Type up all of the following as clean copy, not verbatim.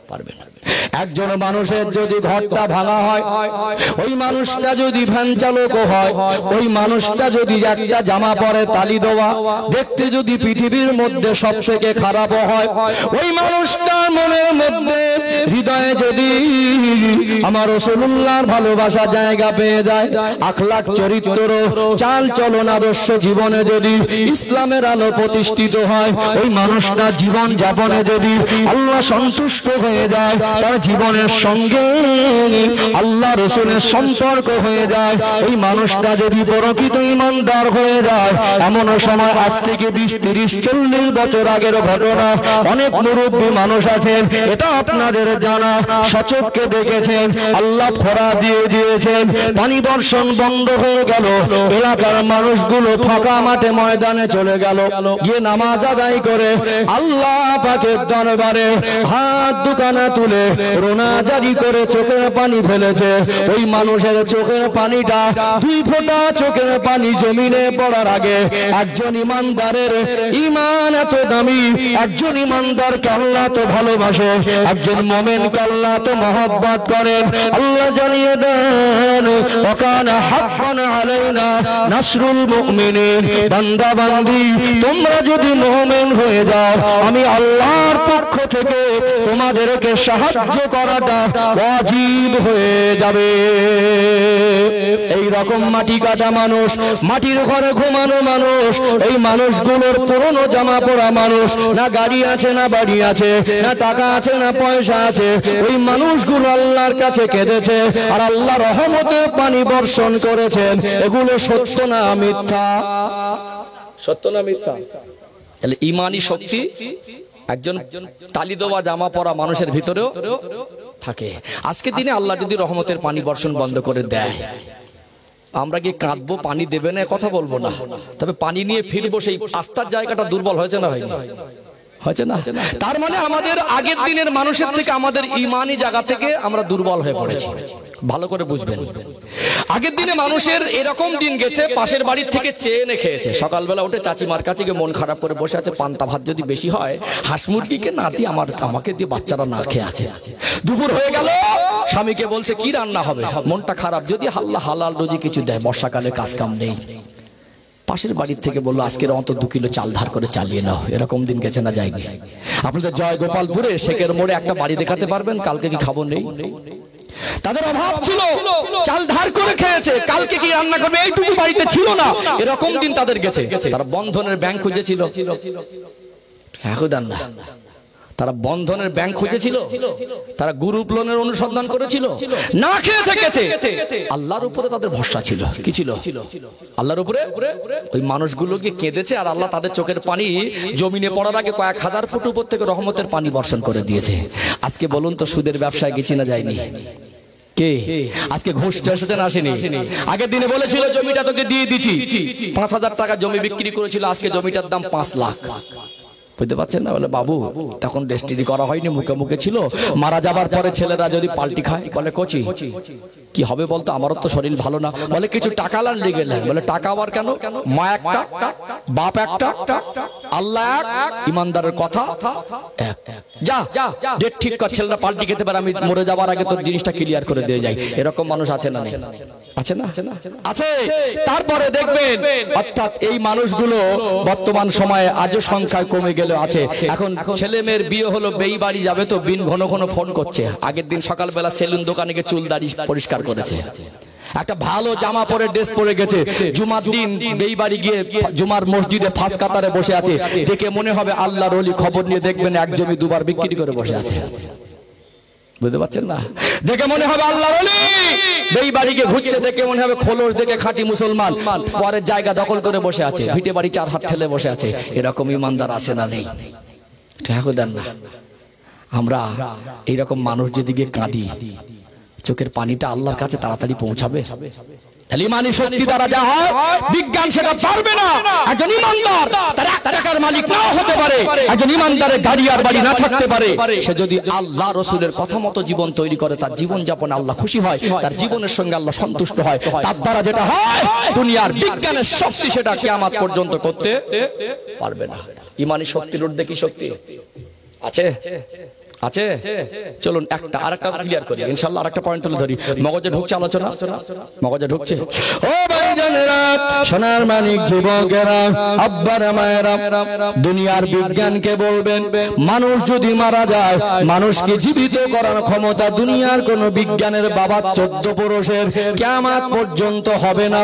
পারবে না। একজন মানুষের যদি ঘরটা ভাঙা হয়, ওই মানুষটা যদি ভ্যান চালক হয়, ওই মানুষটা যদি একটা জামা পরে তালি দেওয়া, দেখতে যদি পৃথিবীর মধ্যে সবথেকে খারাপ হয়, ওই মানুষটার মনের মধ্যে হৃদয়ে যদি আমার রাসূলুল্লাহর ভালোবাসা জায়গা পেয়ে যায়, আখলাক চরিত্র চাল চলন আদর্শ জীবনে যদি ইসলামের আলো প্রতিষ্ঠিত হয়, ওই মানুষটা জীবন যাপনে যদি আল্লাহ সন্তুষ্ট হয়ে যায়, তার জীবনের সঙ্গে আল্লাহ রাসূলের সম্পর্ক হয়ে যায়, এই মানুষটা যদি প্রকৃত ঈমানদার হয়ে যায়, এমন সময় আজ থেকে 20-30-40 বছর আগের ঘটনা, অনেক মুরব্বী মানুষ আছেন, এটা আপনাদের জানা, সচক্ষে দেখেছেন, আল্লাহ খরা দিয়ে দিয়েছেন, পানি বর্ষণ বন্ধ হয়ে গেল, এলাকার মানুষগুলো ফাঁকা মাঠে ময়দানে চলে গেল, গিয়ে নামাজ আদায় করে আল্লাহ পাকের দরবারে হাত দুখানা তুলে রোনা জারি করে চোখের পানি ফেলেছে। ওই মানুষের চোখের পানিটা 2 ফোঁটা চোখের পানি জমিনে পড়ার আগে একজন ইমানদারের ঈমান এত দামি, একজন ইমানদারকে আল্লাহ তো ভালোবাসে, একজন মুমিনকে আল্লাহ তো মহব্বত করেন, আল্লাহ জানিয়ে দেন ওয়াকানা হাক্কান আলাইনা নাসরুল মুমিনিন, বান্দা বান্দি তোমরা যদি মুমিন হয়ে যাও, আমি আল্লাহর পক্ষ থেকে তোমাদেরকে সাহায্য করাটা ওয়াজিব হয়ে যাবে। এই রকম মাটি কাটা মানুষ, মাটির ঘরে ঘুমানো মানুষ, এই মানুষগুলোর পুরনো জামা পরা মানুষ, না গাড়ি আছে না বাড়ি আছে, না টাকা আছে না পয়সা আছে, ওই মানুষগুলো আল্লাহর কাছে কেঁদেছে আর আল্লাহ রহমতের পানি বর্ষণ করেছেন। এগুলো সত্য না মিথ্যা? সত্য না মিথ্যা? তাহলে ঈমানি শক্তি একজন তালি দেওয়া জামা পরা মানুষের ভিতরেও থাকে। আজকের দিনে আল্লাহ যদি রহমতের পানি বর্ষণ বন্ধ করে দেয়, আমরা কি কাঁদবো? পানি দেবে না কথা বলবো না, তবে পানি নিয়ে ফিরবো, সেই আস্থার জায়গাটা দুর্বল হয়েছে না হয়নি? হয়েছে না? তার মানে আমাদের আগের দিনের মানুষের থেকে আমাদের ঈমানি জায়গা থেকে আমরা দুর্বল হয়ে পড়েছি। ভালো করে বুঝবেন, আগের দিনে মানুষের এরকম দিন গেছে, পাশের বাড়ির থেকে চেয়ে এনে খেয়েছে, সকালবেলা উঠে চাচিমার কাছে গিয়ে মন খারাপ করে বসে আছে, পান্তা ভাত যদি বেশি হয় হাঁস মুরগিকে না দিয়ে আমাকে দিয়ে বাচ্চারা না খেয়ে আছে। দুপুর হয়ে গেল, স্বামীকে বলছে কি রান্না হবে, মনটা খারাপ, যদি আল্লাহ হালাল রুজি কিছু দেয়, বর্ষাকালে কাজ কাম নেই, পাশের বাড়ির থেকে বললো আজকের অন্তত 2 কিলো চাল ধার করে চালিয়ে নাও। এরকম দিন গেছে না যায়নি? আপনাদের জয়গোপালপুরে শেখের মোড়ে একটা বাড়ি দেখাতে পারবেন কালকে কি খাবো নেই? তাদের অভাব ছিল, চাল ধার করে খেয়েছে, কালকে কি রান্না করবে এইটুকু বাড়িতে ছিল না। এরকম দিন তাদের গেছে। তারা বন্ধনের ব্যাংক খুঁজেছিল, এখন দেন না। তারা বন্ধনের ব্যাংক খুঁজেছিল, তারা গ্রুপ লোনের অনুসন্ধান করেছিল, না খেয়ে থেকেছে। আল্লাহর উপরে তাদের ভরসা ছিল। কি ছিল? আল্লাহর উপরে। ওই মানুষগুলোকে কেঁদেছে আর আল্লাহ তাদের চোখের পানি জমিনে পড়ার আগে কয়েক হাজার ফুট উপর থেকে রহমতের পানি বর্ষণ করে দিয়েছে। আজকে বলুন তো সুদের ব্যবসায় গেছি না যায়নি? কে আজকে ঘুষ এসেছে না আসেনি? আগের দিনে বলেছিল জমিটা তোকে দিয়ে দিচ্ছি, 5,000 টাকা জমি বিক্রি করেছিল, আজকে জমিটার দাম 5 লাখ। বুঝতে পারছেন না? বলে বাবু তখন রেজিস্ট্রি করা হয়নি, মুখে মুখে ছিল, মারা যাবার পরে ছেলেরা যদি পাল্টি খায়, বলে কোচি কি হবে বলতো, আমারও তো শরীর ভালো না, বলে কিছু টাকা লান লেগে নেন, বলে টাকা আবার কেন, মা একটা, বাপ একটা, আল্লাহ এক, ইমানদারের কথা এক, যা ডেট ঠিক কর, ছেলেরা পাল্টি খেতে পারে, আমি মরে যাবার আগে তোর জিনিসটা ক্লিয়ার করে দিয়ে যাই। এরকম মানুষ আছে না? আছে না? আছে। তারপরে দেখবেন, অর্থাৎ এই মানুষগুলো বর্তমান সময়ে আজও সংখ্যায় কমে গেলে আছে। এখন ছেলে মেয়ের বিয়ে হলো, বেই বাড়ি যাবে তো বিন ঘন ঘন ফোন করছে। আগের দিন সকালবেলা সেলুন দোকানে গিয়ে চুল দাড়ি পরিষ্কার করেছে, একটা ভালো জামা পরে ড্রেস পরে গেছে, জুমার দিন বেই বাড়ি গিয়ে জুমার মসজিদে ফাঁস কাতারে বসে আছে, দেখে মনে হবে আল্লাহর ওলি। খবর নিয়ে দেখবেন এক জমি 2 বার বিক্রি করে বসে আছে। বুঝতে পারছেন না? দেখে মনে হবে আল্লাহর ওলি, বেই বাড়ি গিয়ে ঘুরছে, দেখে মনে হবে খোলস দেখে খাঁটি মুসলমান, পরের জায়গা দখল করে বসে আছে, ভিটে বাড়ি 4 হাত ঠেলে বসে আছে। এরকম ইমানদার আছে না? নেই। ঠেকো দেন না। আমরা এইরকম মানুষ যেদিকে কাঁদি, চোখের পানিটা আল্লাহর কাছে তাড়াতাড়ি পৌঁছাবে। ঈমানি শক্তি দ্বারা যা হয়, বিজ্ঞান সেটা পারবে না। একজন ঈমানদার তার 1 টাকার মালিক নাও হতে পারে, একজন ঈমানদারের গাড়ি আর বাড়ি না থাকতে পারে, সে যদি আল্লাহ রাসূলের কথা মতো জীবন তৈরি করে, তার জীবন যাপনে আল্লাহ খুশি হয়, তার জীবনের সঙ্গে আল্লাহ সন্তুষ্ট হয়। তার দ্বারা যেটা হয়, দুনিয়ার বিজ্ঞানের শক্তি সেটা কিয়ামত পর্যন্ত করতে পারবে না। ঈমানি শক্তির ঊর্ধ্বে কি শক্তি আছে? আছে? চলুন একটা আরেকটা ক্লিয়ার করি ইনশাআল্লাহ, আরেকটা পয়েন্ট তুলে ধরি। মগজে ঢুকছে আলোচনা? মগজে ঢুকছে? ও ভাইজানেরা, সোনার মানিক যুবকেরা, আব্বারা মায়েরা, দুনিয়ার বিজ্ঞানকে বলবেন মানুষ যদি মারা যায় মানুষকে জীবিত করার ক্ষমতা দুনিয়ার কোন বিজ্ঞানের বাবা 14 পুরুষের কিয়ামত পর্যন্ত হবে না।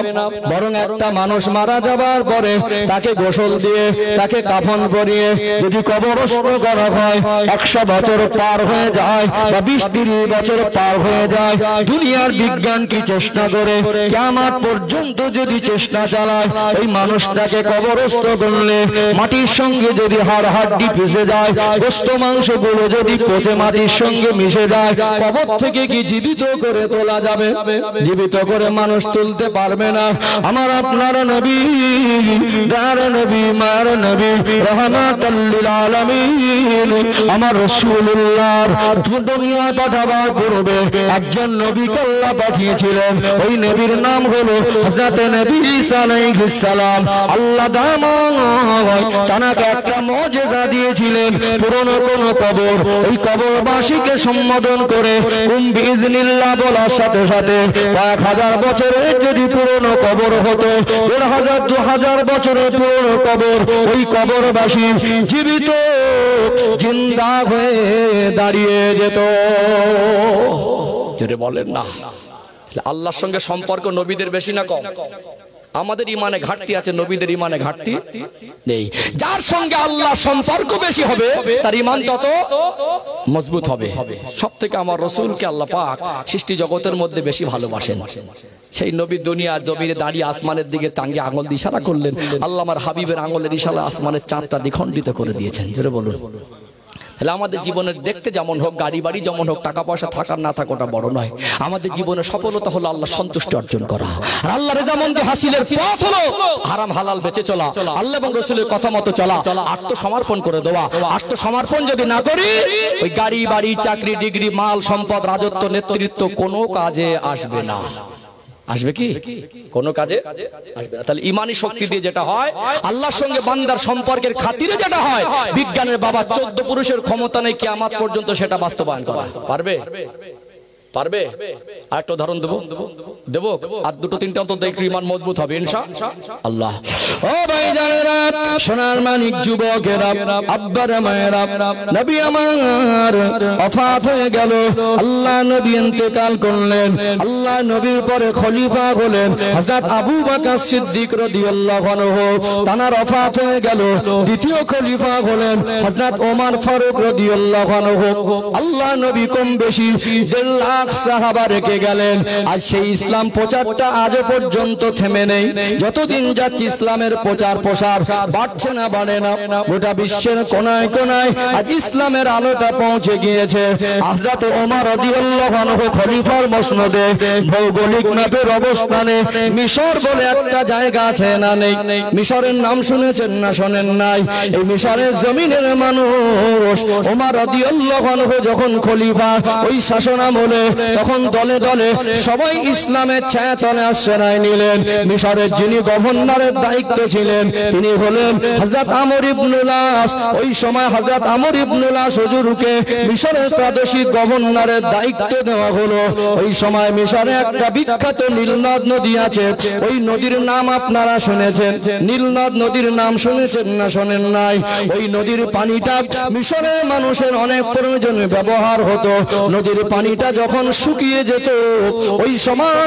বরং একটা মানুষ মারা যাবার পরে তাকে গোসল দিয়ে তাকে কাফন পরিয়ে যদি কবরস্থ করা হয় 100 বছর পার হয়ে যায় বা 20-30 বছর পার হয়ে যায়, দুনিয়ার বিজ্ঞান কি চেষ্টা করে কিয়ামত পর্যন্ত যদি চেষ্টা চালায় ওই মানুষটাকে কবরস্থ করলে মাটির সঙ্গে যদি হাড় হাড্ডি পিষে যায়, গোশত মাংসগুলো যদি পচে মাটির সঙ্গে মিশে যায়, কবর থেকে কি জীবিত করে তোলা যাবে? জীবিত করে মানুষ তুলতে পারবে না। আমার আপনার নবী, দার নবী, মার নবী, রহমাতুল লিল আলামিন, আমার রাসূলুল্লাহর দুনিয়ায় পাঠাবার পূর্বে একজন নবীকে আল্লাহ পাঠিয়েছিলেন। ওই নবীর নাম হলো হযরত নবী ঈসা আলাইহিস সালাম। আল্লাহ তানাকে একটা মুজিজা দিয়েছিলেন। পুরনো কোন কবর, ওই কবরবাসীকে সম্বোধন করে কুম বিইজনিল্লাহ বলার সাথে সাথে কয়েক হাজার বছরের যদি পুরনো কবর হতো, 1500-2000 বছরের পুরনো কবর, ওই কবরবাসী জীবিত জিন্দা হয়ে দাঁড়িয়ে যেত। যদি বলেন না আল্লাহর সঙ্গে সম্পর্ক নবীদের বেশি না কম? আমাদের ইমানে ঘাটতি আছে, নবীদের ইমানে ঘাটতি নেই। যার সঙ্গে আল্লাহ সম্পর্ক বেশি হবে তার ইমান তত মজবুত হবে। সব থেকে আমার রাসূলকে আল্লাহ পাক সৃষ্টি জগতের মধ্যে বেশি ভালোবাসেন। সেই নবী দুনিয়ার জমিনে দাঁড়িয়ে আসমানের দিকে টাঙ্গে আঙুল দিয়ে ইশারা করলেন। আল্লাহ আমার হাবিবের আঙুলের ইশারা আসমানের চাঁদটা দ্বিখণ্ডিত করে দিয়েছেন। জোরে বলুন। তাহলে আমাদের জীবনের দেখতে যেমন হোক, গাড়ি বাড়ি যেমন হোক, টাকা পয়সা থাকার না থাকাটা বড় নয়। আমাদের জীবনের সফলতা হলো আল্লাহ সন্তুষ্টি অর্জন করা। আর আল্লাহ রেজামন্দি হাসিলের পথ হলো হারাম হালাল বেঁচে চলা, আল্লাহ এবং রাসূলের কথা মতো চলা, আত্মসমর্পণ করে দেওয়া। আত্মসমর্পণ যদি না করি ওই গাড়ি বাড়ি, চাকরি, ডিগ্রি, মাল সম্পদ, রাজত্ব, নেতৃত্ব কোনো কাজে আসবে না। আসবে কি? কোন কাজে আসবে না। তাহলে ইমানি শক্তি দিয়ে যেটা হয়, আল্লাহর সঙ্গে বান্দার সম্পর্কের খাতিরে যেটা হয়, বিজ্ঞানের বাবা 14 পুরুষের ক্ষমতা নেই কিয়ামত পর্যন্ত সেটা বাস্তবায়ন করা পারবে? পারবে? আরেকটা উদাহরণ দেবো দেবো আর দুটো তিনটা অন্তত দেখলে ইমান মজবুত হবে ইনশাআল্লাহ। ও ভাইজানেরা, সোনার মানিক যুবকেরা, আব্বারা মায়েরা, নবী আমার ওফাত হয়ে গেল। আল্লাহ নবী ইন্তেকাল করলেন। আল্লাহ নবীর পরে খলিফা হলেন হযরত আবু বকর সিদ্দিক রাদিয়াল্লাহু আনহু। তানার ওফাত হয়ে গেল। দ্বিতীয় খলিফা হলেন হযরত ওমর ফারুক রাদিয়াল্লাহু আনহু। আল্লাহ নবী কম বেশি 1.5 লাখ সাহাবা রেখে গেলেন। আর সেই ইসলাম প্রচারটা আজও পর্যন্ত থেমে নেই। যতদিন যাচ্ছে ইসলামের প্রচার প্রসার বাড়ছে না, বাড়ে না। গোটা বিশ্বের কোনায় কোনায় আজ ইসলামের আলোটা পৌঁছে গিয়েছে। হযরত ওমর রাদিয়াল্লাহু আনহু খলিফার মসনদে ভৌগোলিক ম্যাপের অবস্থানে মিশর বলে একটা জায়গা আছে না নেই? মিশরের নাম শুনেছেন না শোনেন নাই? এই মিশরের জমিনের মানুষ ওমর রাদিয়াল্লাহু আনহু যখন খলিফা, ওই শাসন আমলে তখন দলে দলে সবাই ইসলামের ছায়াতলে আশ্রয় নিলেন। মিশরের যিনি গভর্নরের দায়িত্ব ছিলেন তিনি হলেন হযরত আমর ইবনুল আস। ওই সময় হযরত আমর ইবনুল আস হুজুরকে মিশরের প্রাদেশিক গভর্নরের দায়িত্ব দেওয়া হলো। ওই সময় মিশরে একটা বিখ্যাত নীলনদ নদী আছে। ওই নদীর নাম আপনারা শুনেছেন? নীলনদ নদীর নাম শুনেছেন না শোনেন নাই? ওই নদীর পানিটা মিশরের মানুষের অনেক প্রয়োজনে ব্যবহার হতো। নদীর পানিটা যখন শুকিয়ে যেত, ওই সময়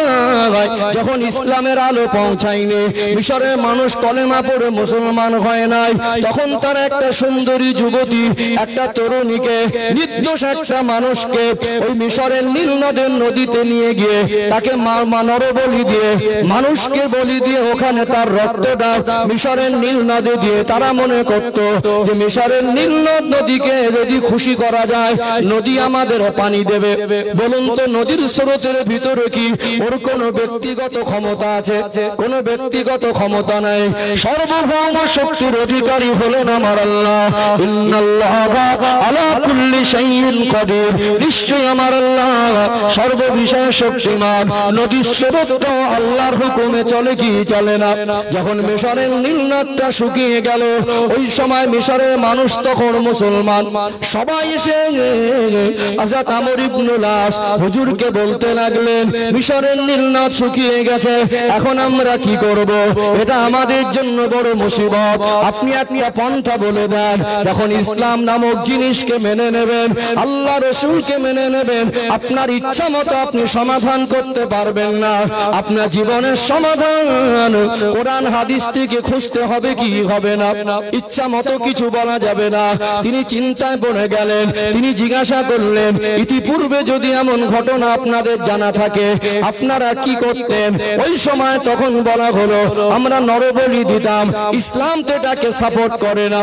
যখন ইসলামের আলো পৌঁছায়নি, মিশরের মানুষ কলেমা পড়ে মুসলমান হয় নাই, তখন তার একটা সুন্দরী যুবতী, একটা তরুণীকে, নির্দোষ একটা মানুষকে ওই মিশরের নীল নদের নদীতে নিয়ে গিয়ে তাকে নরবলি দিয়ে, মানুষকে বলি দিয়ে ওখানে তার রক্তটা মিশরের নীল নদে দিয়ে তারা মনে করত যে মিশরের নীল নদীকে যদি খুশি করা যায় নদী আমাদের পানি দেবে। বলুন বলুন তো নদীর স্রোতের ভিতরে কি ওর কোন ব্যক্তিগত ক্ষমতা আছে? কোন ব্যক্তিগত ক্ষমতা নাই। সর্বভৌম শক্তির অধিকারী হলেন আমার আল্লাহ। ইন্নাল্লাহা আলা কুল্লি শাইইন কাদির, নিশ্চয় আমার আল্লাহ সর্ববিষয়ে শক্তিমান। নদীর স্রোতটা আল্লাহর হুকুমে চলে কি চলে না? যখন মিশরের নীল নদটা শুকিয়ে গেল, ওই সময় মিশরের মানুষ তখন মুসলমান সবাই এসে হযরত আমর ইবনুল আস হুজুরকে বলতে লাগলেন, মিশরের নীল নদ শুকিয়ে গেছে, এখন আমরা কি করব? এটা আমাদের জন্য বড় মুসিবত। আপনি একটা পন্থা বলে দেন। যখন ইসলাম নামক জিনিসকে মেনে নেবেন, আল্লাহ রাসূলকে মেনে নেবেন, আপনার ইচ্ছা মতো আপনি সমাধান করতে পারবেন না। আপনার জীবনের সমাধান কোরআন হাদিস থেকে খুঁজতে হবে কি হবে না? ইচ্ছা মতো কিছু বলা যাবে না। তিনি চিন্তায় পড়ে গেলেন। তিনি জিজ্ঞাসা করলেন, ইতিপূর্বে যদি এমন ঘটনা আপনাদের জানা থাকে আপনারা কি করতেন? ওই সময় তখন বলা হলো, আমরা নরবলি দিতাম, ইসলাম তো এটাকে সাপোর্ট করে না।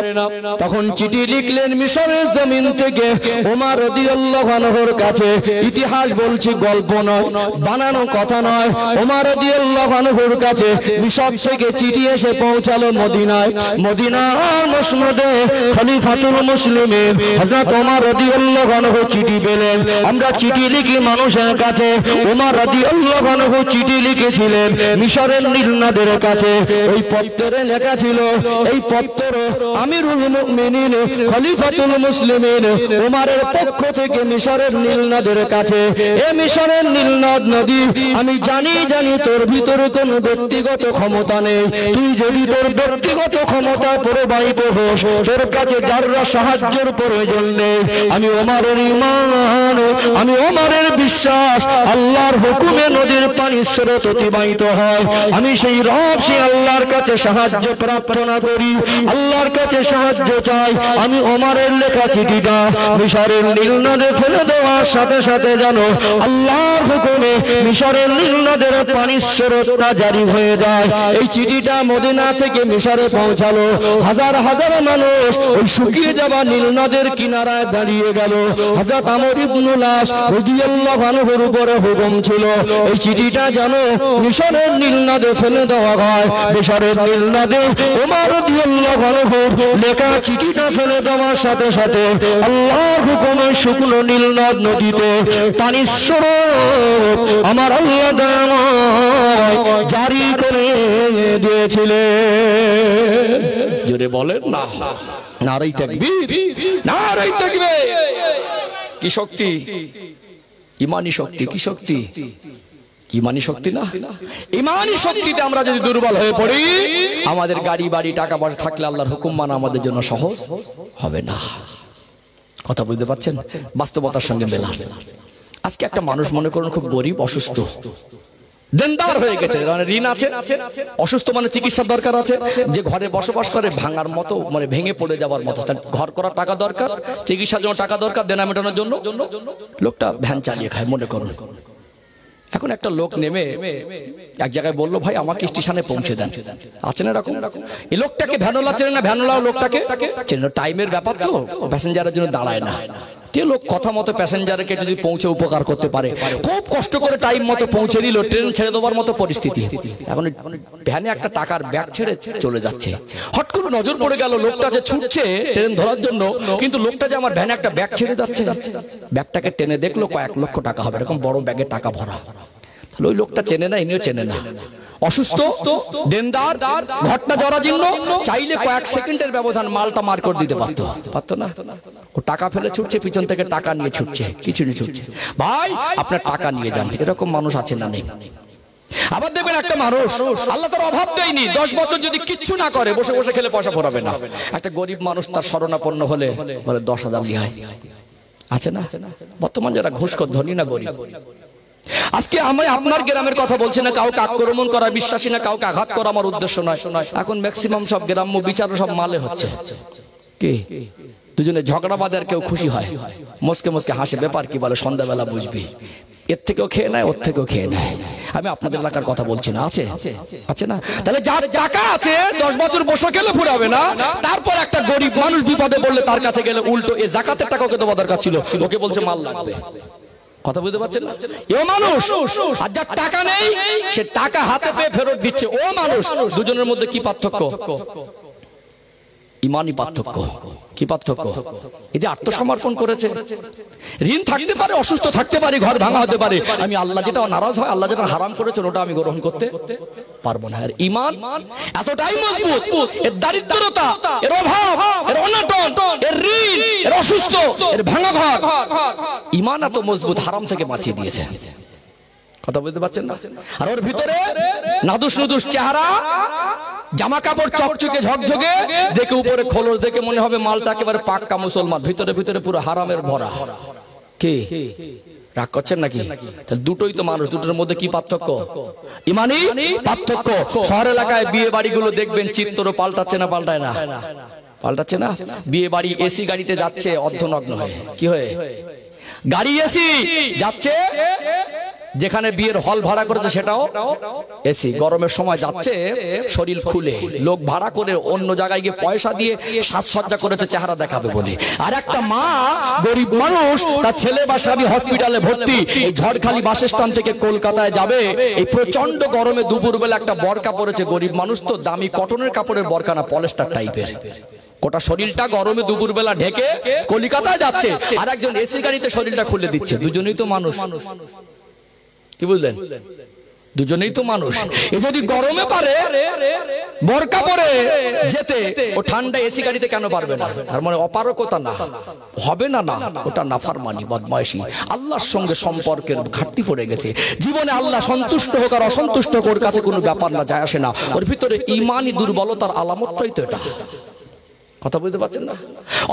তখন চিঠি লিখলেন মিশরের জমিন থেকে ওমর রাদিয়াল্লাহু আনহুর কাছে। ইতিহাস বলছি, গল্প নয়, বানানো কথা নয়। ওমর রাদিয়াল্লাহু আনহুর কাছে মিশর থেকে চিঠি এসে পৌঁছালো মদিনায়। মদিনার মসনদে খলিফাতুল মুসলিমিন হযরত ওমর রাদিয়াল্লাহু আনহু চিঠি পেলেন। আমরা চিঠি লিখি মানুষের কাছে, ওমর রাদিয়াল্লাহু আনহু চিঠি লিখেছিলেন মিশরের নীল নদের কাছে। ওই পত্রে লেখা ছিল, এই পত্র আমিরুল মুমিনিন খলিফাতুল মুসলিমিন ওমরের পক্ষ থেকে মিশরের নীল নদের কাছে। এ মিশরের নীল নদ নদী, আমি জানি তোর ভিতরে কোনো ব্যক্তিগত ক্ষমতা নেই। তুই যদি তোর ব্যক্তিগত ক্ষমতা প্রবাহিত হোস, তোর কাছে যারা সাহায্যের প্রয়োজন নেই। আমি ওমরের ঈমান, আমি ওমরের বিশ্বাস, আল্লাহর হুকুমে নদীর পানি স্রোত অতিবাহিত হয়। আমি সেই রব, সেই আল্লাহর কাছে সাহায্য প্রার্থনা করি, আল্লাহর কাছে সাহায্য চাই। আমি ওমরের লেখা চিঠিটা মিশরের নীল নদে ফেলে দেওয়ার সাথে সাথে জানো আল্লাহর হুকুমে মিশরের নীল নদের পানির স্রোতটা জারি হয়ে যায়। এই চিঠিটা মদিনা থেকে মিশরে পৌঁছালো। হাজার হাজার মানুষ ওই শুকিয়ে যাওয়া নীল নদের কিনারায় দাঁড়িয়ে গেল। হযরত আমর ইবনুল আস রাদিয়াল্লাহু আনহুর উপরে হুকুম ছিল, এই চিঠিটা জানো মিশরের নীল নদে ফেলে দেওয়া হয়। মিশরের নীল নদে ওমর রাদিয়াল্লাহু আনহুর লেখা চিঠিটা ফেলে দেওয়ার সাথে সাথে আল্লাহর হুকুমে শুকনো নীল নদ নদীতে পানির স্রোত আমার আল্লাহ দয়াময় জারি করে দিয়েছিলেন। জোরে বলেন না, নারে তাকবীর, নারে তাকবীর। কি শক্তি, ইমানি শক্তি। কি শক্তি? ইমানি শক্তি না? ইমানি শক্তিতে আমরা যদি দুর্বল হয়ে পড়ি, আমাদের গাড়ি বাড়ি টাকা পয়সা থাকলে আল্লাহর হুকুম মানা আমাদের জন্য সহজ হবে না। কথা বুঝতে পারছেন? বাস্তবতার সঙ্গে মেলা। আজকে একটা মানুষ মনে করুন খুব গরিব, অসুস্থ, দেনদার হয়ে গেছে, মানে ঋণ আছে, অসুস্থ, মানে চিকিৎসার দরকার আছে, যে ঘরে বসবাস করে ভাঙার মতো, মানে ভেঙে পড়ে যাওয়ার মতো, ঘর করার টাকা দরকার, চিকিৎসার জন্য টাকা দরকার, দেনা মেটানোর জন্য লোকটা ভ্যান চালিয়ে খায় মনে করুন। এখন একটা লোক নেমে এক জায়গায় বললো, ভাই আমাকে স্টেশনে পৌঁছে দেন। আছেন এরকম? এই লোকটাকে ভ্যানওয়ালা চেনে না, ভ্যানওয়ালা লোকটাকে চেনে। টাইমের ব্যাপার তো, প্যাসেঞ্জারের জন্য দাঁড়ায় না। লোক কথা মতো প্যাসেঞ্জারকে যদি পৌঁছে উপকার করতে পারে, খুব কষ্ট করে টাইম মতো পৌঁছে দিল, ট্রেন ছেড়ে দেওয়ার মতো পরিস্থিতি। এখন ভ্যানে একটা টাকার ব্যাগ ছেড়ে চলে যাচ্ছে, হট করে নজর পড়ে গেল লোকটা যে ছুটছে ট্রেন ধরার জন্য, কিন্তু লোকটা যে আমার ভ্যানে একটা ব্যাগ ছেড়ে যাচ্ছে, ব্যাগটাকে টেনে দেখলো কয়েক লক্ষ টাকা হবে, এরকম বড় ব্যাগে টাকা ভরা। তাহলে ওই লোকটা চেনে না, ইনিও চেনে না, অসুস্থ, দেনদার, ঘরটা জরাজীর্ণ, চাইলে কয়েক সেকেন্ডের ব্যবধান মালটা মার করে দিতে পারতো না। ও টাকা ফেলে ছুটছে, পিছন থেকে টাকা নিয়ে ছুটছে, কিছু নিয়ে ছুটছে। ভাই আপনার টাকা নিয়ে যান, এরকম মানুষ আছে না নেই? আবার দেখবেন একটা মানুষ আল্লাহ তার অভাব দেয়নি, 10 বছর যদি কিচ্ছু না করে, বসে বসে খেলে পয়সা ভরাবে না। একটা গরিব মানুষ তার শরণাপন্ন হলে বলে 10,000 লিহাই আছে না? বর্তমান যারা ঘুষখোর, ধনী না গরিব? আজকে আমি আপনার গ্রামের কথা বলছি না, কাউকে আক্রমণ করা বিশ্বাসী না, কাউকে আঘাত করা আমার উদ্দেশ্য নয়। এখন ম্যাক্সিমাম সব গ্রাম্য বিচার সব মালে হচ্ছে কি, দুজনে ঝগড়া বাঁধে আর কেউ খুশি হয়, মস্কে মস্কে হাসে, ব্যাপার কি বলে, সন্ধ্যাবেলা বুঝবি, এর থেকেও খেয়ে নেয়, ওর থেকেও খেয়ে নেয়। আমি আপনাদের এলাকার কথা বলছি না, আছে না? তাহলে যার টাকা আছে 10 বছর বসে গেলে ফুরাবে না। তারপর একটা গরিব মানুষ বিপদে পড়লে তার কাছে গেলে উল্টো এ যাকাতের টাকা ওকে দেওয়া দরকার ছিল, ওকে বলছে মাল লাগবে। কথা বুঝতে পারছেন না? ও মানুষ, আর যার টাকা নেই সে টাকা হাতে পেয়ে ফেরত দিচ্ছে, ও মানুষ। দুজনের মধ্যে কি পার্থক্য? ইমানই পার্থক্য। কি পার্থক্য? এই যে আত্মসমর্পণ করেছে। ঋণ থাকতে পারে, অসুস্থ থাকতে পারে, ঘর ভাঙা হতে পারে, আমি আল্লাহ যেটা নারাজ হয়, আল্লাহ যেটা হারাম করেছেন ওটা আমি গ্রহণ করতে পারবো না। আর ইমান এতটাই মজবুত, এর দারিদ্রতা, এর অভাব, এর অনটন, এর ঋণ, এর অসুস্থ, এর ভাঙা ঘর, ইমান এত মজবুত, হারাম থেকে বাঁচিয়ে দিয়েছে। কথা বুঝতে পারছেন না? আর ওর ভিতরে নাদুস নুদুস চেহারা, জামা কাপড় চকচকে ঝকঝকে, দেখে উপরে খোলস দেখে মনে হবে মালটা একেবারে পাক্কা মুসলমান, ভিতরে ভিতরে পুরো হারামের ভরা। কে রাগ করছেন নাকি? দুটোই তো মানুষ, দুটোর মধ্যে কি পার্থক্য? ইমানি পার্থক্য। শহর এলাকায় বিয়ে বাড়িগুলো দেখবেন চিত্র পাল্টাচ্ছে না, পাল্টায় না? পাল্টাচ্ছে না। বিয়ে বাড়ি এসি গাড়িতে যাচ্ছে অর্ধনগ্ন হয়ে, কি হয়ে? গাড়ি এসি যাচ্ছে, যেখানে বিয়ের হল ভাড়া করেছে সেটাও এসি। গরমের সময় যাচ্ছে শরীর খুলে, লোক ভাড়া করে অন্য জায়গায় গিয়ে পয়সা দিয়ে সাজসজ্জা করেছে চেহারা দেখাবে বলে। আর একটা মা, গরিব মানুষ, তার ছেলে বা স্বামী হসপিটালে ভর্তি, এই ঝড়খালি বাসস্থান থেকে কলকাতায় যাবে, এই প্রচন্ড গরমে দুপুরবেলা একটা বরকা পরেছে। গরিব মানুষ তো, দামি কটনের কাপড়ের বরকা না, পলেস্টার টাইপের, গোটা শরীরটা গরমে দুপুরবেলা ঢেকে কলকাতায় যাচ্ছে, আর একজন এসি গাড়িতে শরীরটা খুলে দিচ্ছে। দুজনেই তো মানুষ। কি বুঝলেন? দুজনেই তো মানুষ। এ যদি গরমে পারে বোরকা পরে যেতে, ও ঠান্ডা এসি গাড়িতে কেন পারবে না? তার মানে অপারকতা না, হবে না, না ওটা নাফরমানি, বদমাইশি, আল্লাহর সঙ্গে সম্পর্কের ঘাটতি পড়ে গেছে। জীবনে আল্লাহ সন্তুষ্ট হোক আর অসন্তুষ্ট হোক ওর কাছে কোনো ব্যাপার না, যায় আসে না। ওর ভিতরে ইমানি দুর্বলতার আলামতটাই তো এটা। কথা বুঝতে পারছেন না?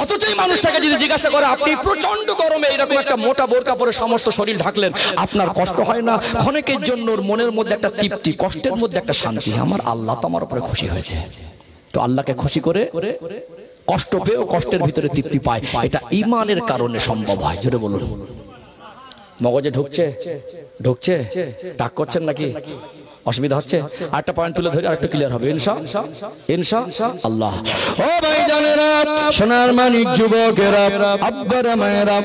অথচ এই মানুষটাকে যদি জিজ্ঞাসা করে, আপনি প্রচন্ড গরমে এরকম একটা মোটা বোরকা পরে সমস্ত শরীর ঢাকলেন, আপনার কষ্ট হয় না? ক্ষণিকের জন্য ওর মনের মধ্যে একটা তৃপ্তি, কষ্টের মধ্যে একটা শান্তি, আমার আল্লাহ তো আমার উপরে খুশি হয়েছে। তো আল্লাহকে খুশি করে কষ্ট পেয়েও কষ্টের ভিতরে তৃপ্তি পায়, এটা ইমানের কারণে সম্ভব হয়। জোরে বলুন। মগজে ঢুকছে? ঢুকছে? ডাক করছেন নাকি? অসুবিধা হচ্ছে? আরেকটা পয়েন্ট তুলে ধরে আরেকটু ক্লিয়ার হবে ইনশাআল্লাহ। ও ভাইজানেরা, সোনার মানিক যুবকেরা, আব্বারা মায়েরা,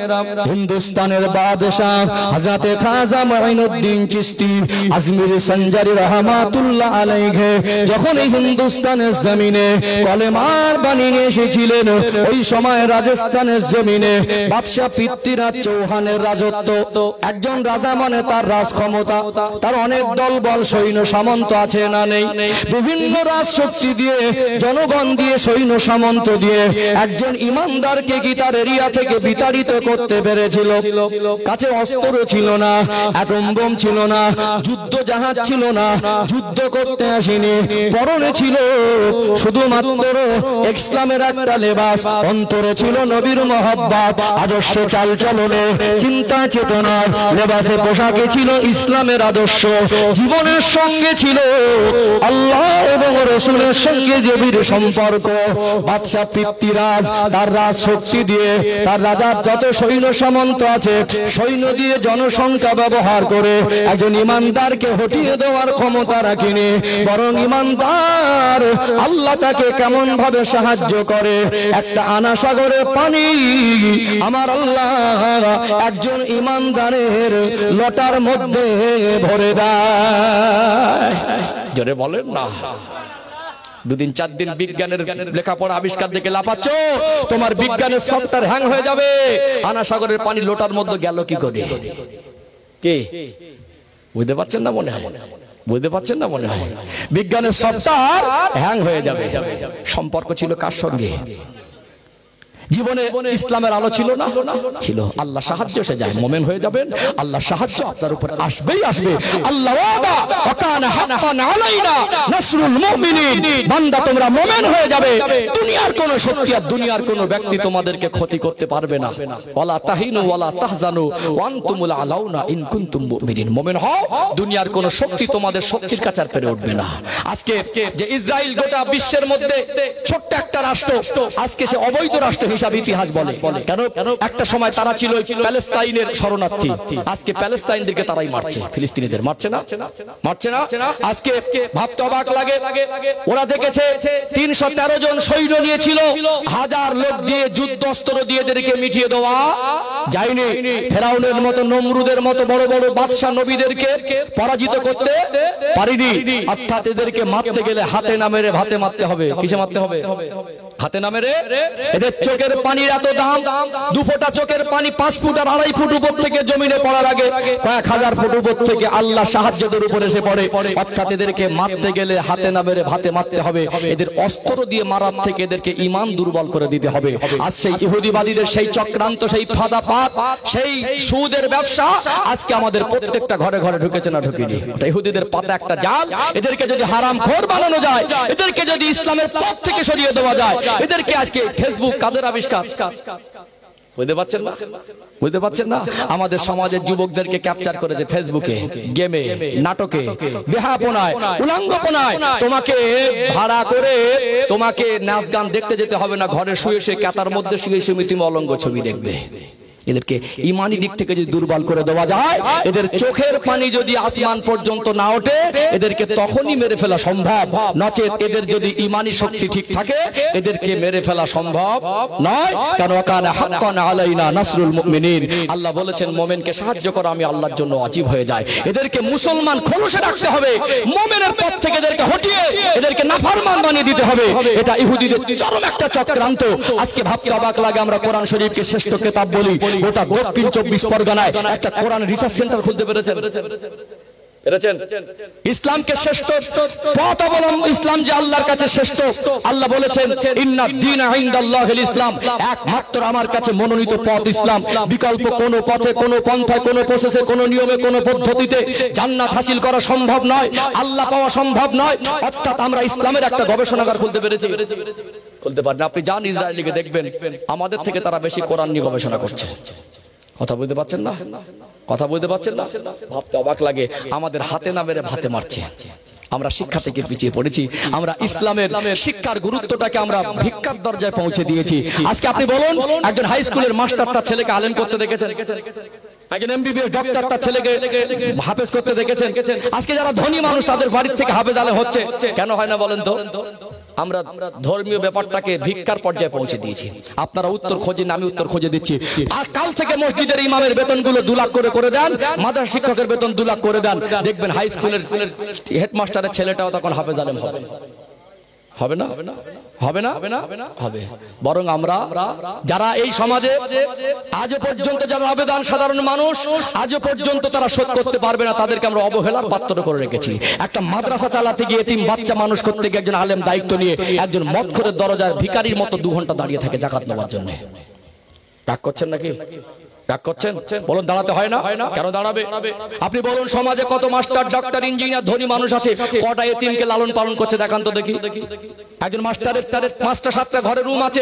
হিন্দুস্তানের বাদশাহ হযরতে খাজা মুঈনুদ্দিন চিশতি আজমিরি সঞ্জারি রাহমাতুল্লাহ আলাইহি যখন এই হিন্দুস্তানের জমিনে কলেমার বাণী নিয়ে এসেছিলেন, ওই সময় রাজস্থানের জমিনে বাদশা পৃথ্বীরাজ চৌহানের রাজত্ব। একজন রাজা মানে তার রাজ ক্ষমতা, তার অনেক দলবল সৈন্য সামন্ত আছে না নেই? বিভিন্ন রাজশক্তি দিয়ে, জনগণ দিয়ে, সৈন্য সামন্ত দিয়ে একজন ইমানদারকে কি তার এরিয়া থেকে বিতাড়িত করতে পেরেছিল? কাছে অস্ত্র ছিল না, অ্যাটম বোম ছিল না, যুদ্ধ জাহাজ ছিল না, যুদ্ধ করতে আসেনি, পরনে ছিল শুধুমাত্র ইসলামের একটা লেবাস, অন্তরে ছিল নবীর মহব্বত, আদর্শ চাল চলনে, চিন্তা চেতনা, লেবাসে পোশাকে ছিল ইসলামের আদর্শ, জীবনের সঙ্গে ছিল আল্লাহ এবং রাসূলের সঙ্গে গভীর সম্পর্ক। বাদশা পৃথ্বীরাজ তার রাজ শক্তি দিয়ে, তার রাজার যত সৈন্য সামন্ত আছে সৈন্য দিয়ে, জনসংখ্যা ব্যবহার করে একজন ইমানদারকে হটিয়ে দেওয়ার ক্ষমতা রাখেনি, বরং ইমানদার আল্লাহ তাকে কেমন ভাবে সাহায্য করে। একটা আনা সাগরে পানি আমার আল্লাহ একজন ইমানদারের লটার মধ্যে ভরে দেয়। জোরে বলেন না। দুদিন চার দিন বিজ্ঞানের লেখাপড়া আবিষ্কার দেখে লাফাচ্ছ, তোমার বিজ্ঞানের সফটওয়্যার হ্যাং হয়ে যাবে। আনা সাগরের পানি লোটার মধ্যে গেল কি করে? কে বুঝতে পারছেন না? মনে হয় বুঝতে পারছেন না? মনে হয় বিজ্ঞানের সফটওয়্যার হ্যাং হয়ে যাবে। সম্পর্ক ছিল কার সঙ্গে? জীবনে ইসলামের আলো ছিল না? ছিল। আল্লাহ সাহায্য এসে যায়, মুমিন হয়ে যাবেন, আল্লাহ সাহায্য আপনার উপর আসবেই আসবে। আল্লাহ ওয়াদা ওয়াকানা হাক্কান আলাইনা নাসরুল মুমিনিন। বান্দা তোমরা মুমিন হয়ে যাবে, দুনিয়ার কোন শক্তি আর দুনিয়ার কোন ব্যক্তি তোমাদেরকে ক্ষতি করতে পারবে না। ওয়ালা তাহিনু ওয়ালা তাহজানু ওয়া আনতুমুল আলাউনা ইন কুনতুম মুমিনিন। মুমিন হও, দুনিয়ার কোন শক্তি তোমাদের শক্তির কাছে আর পেরে উঠবে না। আজকে যে ইসরায়েল গোটা বিশ্বের মধ্যে ছোট্ট একটা রাষ্ট্র, আজকে সে অবৈধ রাষ্ট্র হিসাব ইতিহাস বলে। কেন? একটা সময় তারা ছিল প্যালেস্তাইনের শরণার্থী, আজকে প্যালেস্তাইনদেরকে তারাই মারছে, ফিলিস্তিনিদের মারছে না, মারছে না। আজকে ভাবতে অবাক লাগে, ওরা দেখেছে 313 জন সৈন্য নিয়েছিল, 1000 লোক দিয়ে যুদ্ধ অস্ত্র দিয়ে এদেরকে মিটিয়ে দেওয়া যায়নি। ফেরাউনের মতো, নমরুদের মতো বড় বড় বাদশা নবীদেরকে পরাজিত করতে পারিনি। অর্থাৎ এদেরকে মারতে গেলে হাতে না মেরে ভাতে মারতে হবে। কিসে মারতে হবে? হাতে না মেরে। এদের চোখের পানির এত দাম, 2 ফোঁটা চোখের পানি 5 ফুট আর 2.5 ফুট উপর থেকে জমিনে পড়ার আগে কয়েক হাজার ফুট উপর থেকে আল্লাহ সাহায্যের উপর এসে পড়ে। অর্থাৎ এদেরকে মারতে গেলে হাতে না মেরে ভাতে মারতে হবে। এদের অস্ত্র দিয়ে মারার থেকে এদেরকে ঈমান দুর্বল করে দিতে হবে। আর সেই ইহুদিবাদীদের সেই চক্রান্ত, সেই ফাঁদাপাত, সেই সুদের ব্যবসা আজকে আমাদের প্রত্যেকটা ঘরে ঘরে ঢুকেছে না ঢুকেনি? এটা ইহুদিদের পাতা একটা জাল। এদেরকে যদি হারামখোর বানানো যায়, এদেরকে যদি ইসলামের পথ থেকে সরিয়ে দেওয়া যায়, এদেরকে আজকে ফেসবুক কাদের আবিষ্কার? বুঝতে পারছেন না? বুঝতে পারছেন না? আমাদের সমাজের যুবকদেরকে ক্যাপচার করেছে ফেসবুকে, গেমে, নাটকে, বেহাপনায়, উলঙ্গপনায়। তোমাকে ভাড়া করে তোমাকে নাচ গান দেখতে যেতে হবে না, ঘরে শুয়ে শুয়ে কাতার মধ্যে শুয়ে শুয়ে তুমি অলঙ্গ ছবি দেখবে। এদেরকে ইমানি দিক থেকে যদি দুর্বল করে দেওয়া যায়, এদের চোখের পানি যদি আসমান পর্যন্ত না ওঠে, এদেরকে তখনই মেরে ফেলা সম্ভব। নচেত এদের যদি ইমানি শক্তি ঠিক থাকে, এদেরকে মেরে ফেলা সম্ভব নয়। কারণ ওয়াকানা হাক্কান আলাইনা নাসরুল মুমিনিন, আল্লাহ বলেছেন মুমিনকে সাহায্য করা আমি আল্লাহর জন্য ওয়াজিব হয়ে যায়। এদেরকে মুসলমান খোলসে রাখতে হবে, মুমিনের পথ থেকে এদেরকে হটিয়ে এদেরকে নাফরমান বানিয়ে দিতে হবে। এটা ইহুদিদের চরম একটা চক্রান্ত। আজকে ভাবতে অবাক লাগে, আমরা কোরআন শরীফকে শ্রেষ্ঠ কিতাব বলি। গোটা দক্ষিণ 24 পরগনায় একটা কোরআন রিসার্চ সেন্টার খুলতে পেরেছেন। ইসলামকে শ্রেষ্ঠ পথ অবলম্বন, ইসলাম যে আল্লাহর কাছে শ্রেষ্ঠ। আল্লাহ বলেছেন ইন্না দীনা ইনদাল্লাহিল ইসলাম, একমাত্র আমার কাছে মনোনীত পথ ইসলাম। বিকল্প কোন পথে, কোন পন্থায়, কোন প্রসেসে, কোন নিয়মে, কোন পদ্ধতিতে জান্নাত হাসিল করা সম্ভব নয়, আল্লাহ পাওয়া সম্ভব নয়। অর্থাৎ আমরা ইসলামের একটা গবেষণাগার খুলতে পেরেছি। খুলতে পারেন আপনি যান ইসরায়েলকে দেখবেন, আমাদের থেকে তারা বেশি কোরআন নিয়ে গবেষণা করছে। কথা বুঝতে পারছেন না? কথা বুঝতে পারছেন না? ভাবতে অবাক লাগে, আমাদের হাতে না মেরে ভাতে মারছে। আমরা শিক্ষা থেকে পিছিয়ে পড়েছি। আমরা ইসলামের শিক্ষার গুরুত্বটাকে আমরা ভিক্ষার দরজায় পৌঁছে দিয়েছি। আজকে আপনি বলুন, একজন হাই স্কুলের মাস্টার তার ছেলেকে আলেম করতে দেখেছেন? একজন এমবিবিএস ডক্টর তার ছেলেকে হাফেজ করতে দেখেছেন? আজকে যারা ধনী মানুষ তাদের বাড়ির থেকে হাফেজ আলেম হচ্ছে, কেন হয় না বলেন তো? আমরা ধর্মীয় ব্যাপারটাকে ভিক্ষার পর্যায়ে পৌঁছে দিয়েছি। আপনারা উত্তর খোঁজেন, আমি উত্তর খুঁজে দিচ্ছি। আর কাল থেকে মসজিদের ইমামের বেতনগুলো 2 লাখ করে দেন, মাদ্রাসা শিক্ষকের বেতন 2 লাখ করে দেন। দেখবেন হাই স্কুলের হেডমাস্টারের ছেলেটাও তখন হাফেজ আলেম হবে। হবে না? হবে না? হবে। বরং আমরা যারা এই সমাজে আজও পর্যন্ত যারা আবেদন সাধারণ মানুষ, আজও পর্যন্ত তারা শোধ করতে পারবে না, তাদেরকে আমরা অবহেলার পাত্র করে রেখেছি। একটা মাদ্রাসা চালাতে গিয়ে, এতিম বাচ্চা মানুষ করতে গিয়ে একজন আলেম দায়িত্ব নিয়ে একজন মদখোরের দরজার ভিখারির মতো 2 ঘন্টা দাঁড়িয়ে থাকে জাকাত নেওয়ার জন্য। রাগ করছেন নাকি? রাগ করছেন? বলুন, দাঁড়াতে হয় না? কেন দাঁড়াবে? আপনি বলুন, সমাজে কত মাস্টার, ডক্টর, ইঞ্জিনিয়ার, ধনী মানুষ আছে, কটা এতিমকে লালন পালন করছে দেখান তো দেখি। একজন মাস্টারের 5টা-7টা ঘরে রুম আছে,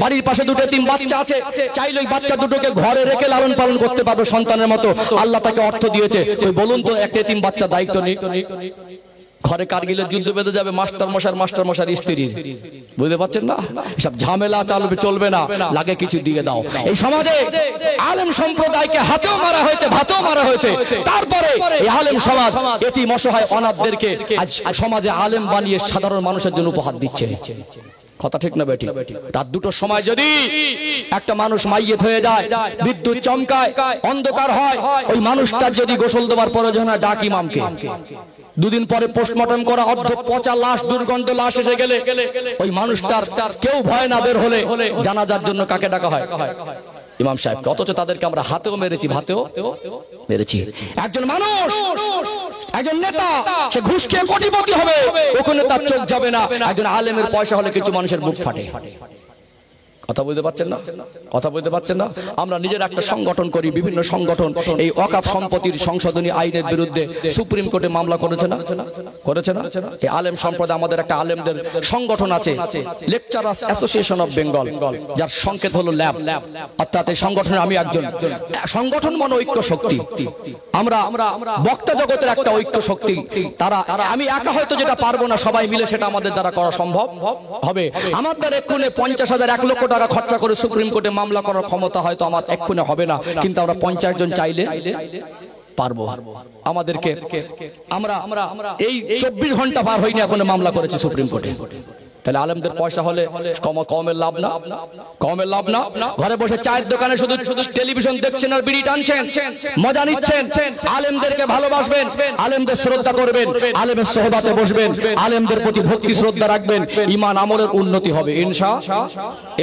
বাড়ির পাশে 2টো এতিম বাচ্চা আছে, চাইলে ওই বাচ্চা দুটোকে ঘরে রেখে লালন পালন করতে পারবে সন্তানের মতো। আল্লাহ তাকে অর্থ দিয়েছে। বলুন তো, একটা এতিম বাচ্চার দায়িত্ব নেই? ঘরে কারগিলের যুদ্ধ বেঁধে যাবে মাস্টার মশার স্ত্রীর। বুঝতে পারছেন না? সব ঝামেলা চলবে না, লাগে কিছু দিয়ে দাও। এই সমাজে আলেম সম্প্রদায়কে হাতেও মারা হয়েছে, ভাতেও মারা হয়েছে। তারপরে এই আলেম সমাজ এতিম অসহায় অনাথদেরকে আজ সমাজে আলেম বানিয়ে সাধারণ মানুষের জন্য উপহার দিচ্ছে। কথা ঠিক না বেটি? রাত 2টোর সময় যদি একটা মানুষ মাইয়েত হয়ে যায়, বিদ্যুৎ চমকায়, অন্ধকার হয়, ওই মানুষটার যদি গোসল দেওয়ার প্রয়োজন হয়, ডাক ইমামকে। 2 দিন পরে পোস্টমর্টম করা অর্ধ পচা লাশ, দুর্গন্ধ লাশ এসে গেলে ওই মানুষটার কেউ ভয় না বের হলে জানাজার জন্য কাকে ডাকা হয়? ইমাম সাহেবকে। অথচ তাদেরকে আমরা হাতেও মেরেছি, ভাতেও মেরেছি। একজন মানুষ, একজন নেতা, সে ঘুষ খেয়ে কোটিপতি হবে, ওখানে তার চোখ যাবে না। একজন আলেমের পয়সা হলে কিছু মানুষের বুক ফাটে। কথা বুঝতে পারছেন না? কথা বুঝতে পারছেন না? আমরা নিজের একটা সংগঠন করি, বিভিন্ন সংগঠন এই ওয়াকফ সম্পত্তির সংশোধনী আইনের বিরুদ্ধে সুপ্রিম কোর্টে মামলা করেছে না? করেছে না? এই আলেম সম্প্রদায়, আমাদের একটা আলেমদের সংগঠন আছে, লেকচারার্স অ্যাসোসিয়েশন অফ বেঙ্গল, যার সংকেত হলো ল্যাব। অর্থাৎ এই সংগঠনের আমি একজন। সংগঠন মানে ঐক্য শক্তি। আমরা বক্তা জগতের একটা ঐক্য শক্তি। তারা, আমি একা হয়তো যেটা পারবো না, সবাই মিলে সেটা আমাদের দ্বারা করা সম্ভব হবে। আমার দ্বারা এক্ষুনি 50,000 1 লক্ষ টাকা টাকা খরচা করে সুপ্রিম কোর্টে মামলা করার ক্ষমতা হয়তো আমার এক্ষুনি হবে না, কিন্তু আমরা 50 জন চাইলে পারবো। আমাদেরকে আমরা এই 24 ঘন্টা পার হয়নি এখনো মামলা করেছি সুপ্রিম কোর্টে। তাহলে আলেমদের পয়সা হলে কমের লাভ না, কমের লাভ না। ঘরে বসে চায়ের দোকানে শুধু টেলিভিশন দেখছেন আর বিড়ি টানছেন, মজা নিচ্ছেন। আলেমদেরকে ভালোবাসবেন, আলেমদের শ্রদ্ধা করবেন, আলেমের সোহবাতে বসবেন, আলেমদের প্রতি ভক্তি শ্রদ্ধা রাখবেন, ঈমান আমলের উন্নতি হবে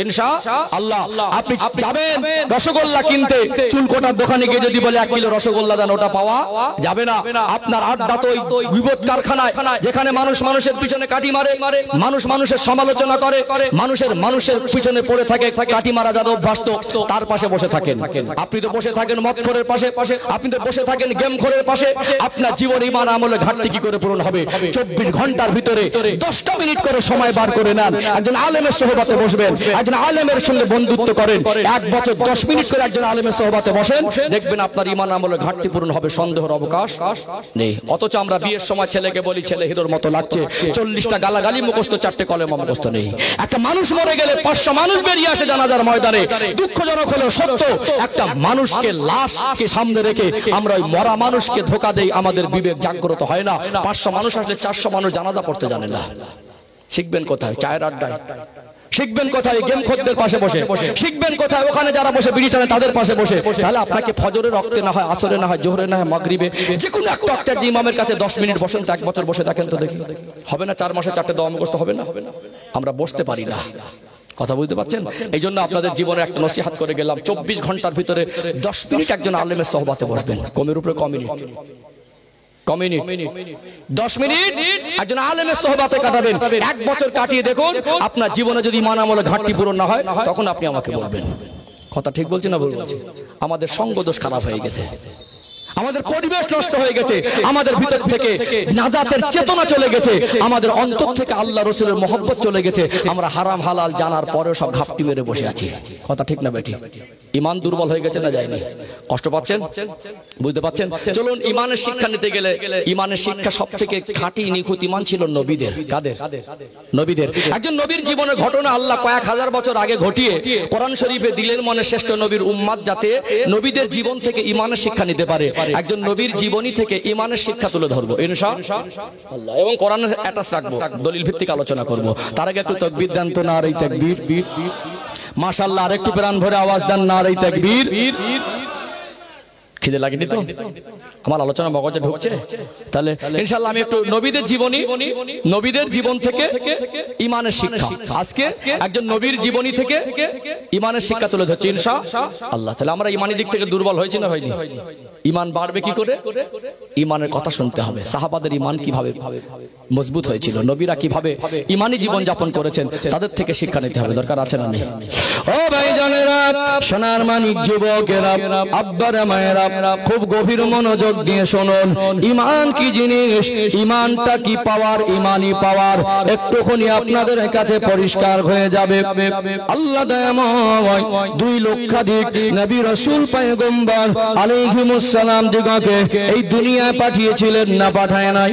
ইনশাআল্লাহ। আপনি যাবেন রসগোল্লা কিনতে, চুলকোটার দোকানে গিয়ে যদি বলে 1 কিলো রসগোল্লা দেন, ওটা পাওয়া যাবে না। আপনার আড্ডা তো ওই বিপদ কারখানায়, যেখানে মানুষ মানুষের পিছনে কাটি মারে, মানুষের সমালোচনা করে, মানুষের পিছনে পড়ে থাকে, কাটি মারা যারা অভ্যস্ত, তার পাশে বসে থাকেন। আপনি তো বসে থাকেন মদখোরের পাশে, আপনি তো বসে থাকেন গেমখোরের পাশে। আপনার জীবন ঈমান আমলে ঘাটতি কি করে পূরণ হবে? 24 ঘন্টার ভিতরে 10টা মিনিট করে সময় বার করে নেন, একজন আলেমের সোহবতে বসবেন, একজন আলেমের সঙ্গে বন্ধুত্ব করেন। 1 বছর 10 মিনিট করে একজন আলেমের সোহবতে বসেন, দেখবেন আপনার ঈমান আমলে ঘাটতি পূরণ হবে, সন্দেহের অবকাশ নেই। অথচ আমরা বিয়ের সময় ছেলেকে বলি ছেলে হিরোর মতো লাগছে, 40টা গালাগালি মুখস্থ, 4টে কলেমা মুখস্থ নেই। একটা মানুষ মরে গেলে 500 মানুষ বেরিয়ে আসে জানাজার ময়দানে। দুঃখজনক হলেও সত্য, একটা মানুষকে, লাশকে সামনে রেখে আমরা ওই মরা মানুষকে ধোকা দেই, আমাদের বিবেক জাগ্রত হয় না। 500 মানুষ আসলে 400 মানুষ জানাজা পড়তে জানে না। শিখবেন কোথায়? চায়ের আড্ডায়। শিখবেন কোথায়? গেম খোরদের পাশে বসে। শিখবেন কোথায়? ওখানে যারা বসে বিড়ি টানে তাদের পাশে বসে। তাহলে আপনাকে ফজরের রক্তে না হয়, আসরে না হয়, জোহরে না হয়, মাগরিবে, যে কোনো একটা ওয়াক্তের ইমামের কাছে 10 মিনিট বসেন তো, 1 বছর বসে দেখেন তো দেখি হবে না? 4 মাসে 4টে দোয়া মুখস্থ হবে না? আমরা বসতে পারি না। কথা বুঝতে পারছেন? এই জন্য আপনাদের জীবনে একটা নসিহত করে গেলাম, 24 ঘন্টার ভিতরে 10 মিনিট একজন আলেমের সোহবতে বসবেন। কমের উপরে কম মিনিট, 10 মিনিট একজন আলেমের সোহবতে কাটাবেন। 1 বছর কাটিয়ে দেখুন, আপনার জীবনে যদি ঈমান আমলে ঘাটতি পূরণ না হয়, তখন আপনি আমাকে বলবেন। কথা ঠিক বলছি না ভুল বলছি? আমাদের সঙ্গ দোষ খারাপ হয়ে গেছে, আমাদের পরিবেশ নষ্ট হয়ে গেছে, আমাদের ভিতর থেকে নাজাতের চেতনা চলে গেছে, আমাদের অন্তর থেকে আল্লাহ রাসূলের মহব্বত চলে গেছে। আমরা হারাম হালাল জানার পরেও সব ঘাপটি মেরে বসে আছি। কথা ঠিক না বেটি? ঈমান দুর্বল হয়ে গেছে না যায়নি? কষ্ট পাচ্ছেন? বুঝতে পাচ্ছেন? চলুন, ঈমানের শিক্ষা নিতে গেলে, ঈমানের শিক্ষা সবথেকে খাঁটি নিখুঁত ঈমান ছিল নবীদের। কাদের? নবীদের। একজন নবীর জীবনের ঘটনা আল্লাহ কয়েক হাজার বছর আগে ঘটিয়ে কোরআন শরীফে দিলেন মনে, শ্রেষ্ঠ নবীর উম্মাত যাতে নবীদের জীবন থেকে ঈমানের শিক্ষা নিতে পারে। একজন নবীর জীবনী থেকে ঈমানের শিক্ষা তুলে ধরবো ইনশাআল্লাহ, এবং কোরআনের অ্যাটাচ রাখবো, দলিল ভিত্তিক আলোচনা করব। তার আগে একটু তাকবীর দেন তো, নারে তাকবীর। মাশাআল্লাহ, আর একটু প্রাণ ভরে আওয়াজ দেন, নারে তাকবীর। খিদে লাগেনি তো? আমার আলোচনা মগজে ঢুকছে? তাহলে ইনশাআল্লাহ আমি একটু নবীদের জীবনী, নবীদের জীবন থেকে ঈমানের শিক্ষা, আজকে একজন নবীর জীবনী থেকে ঈমানের শিক্ষা তুলে ধরছি ইনশাআল্লাহ। তাহলে আমরা ঈমানি দিক থেকে দুর্বল হয়েছি না হয়নি? ঈমান বাড়বে কি করে? ঈমানের কথা শুনতে হবে। সাহাবাদের ঈমান কিভাবে মজবুত হয়েছিল, নবীরা কিভাবে ঈমানি জীবন যাপন করেছেন, তাদের থেকে শিক্ষা নিতে হবে। দরকার আছে না নেই? ও ভাইজানেরা, সোনার মানিক যুবকেরা, আব্বারা মায়েরা, খুব গভীর মনোযোগ দিয়ে শুনুন। ঈমান কি জিনিস, ঈমানটা কি পাওয়ার, ঈমানি পাওয়ার একটুখানি আপনাদের কাছে পরিষ্কার হয়ে যাবে। আল্লাহ দয়াময় 2 লক্ষাধিক নবী রাসূল পয়গম্বর আলাইহিমুস সালাম দিগকে এই দুনিয়ায় পাঠিয়েছিলেন না পাঠায় নাই?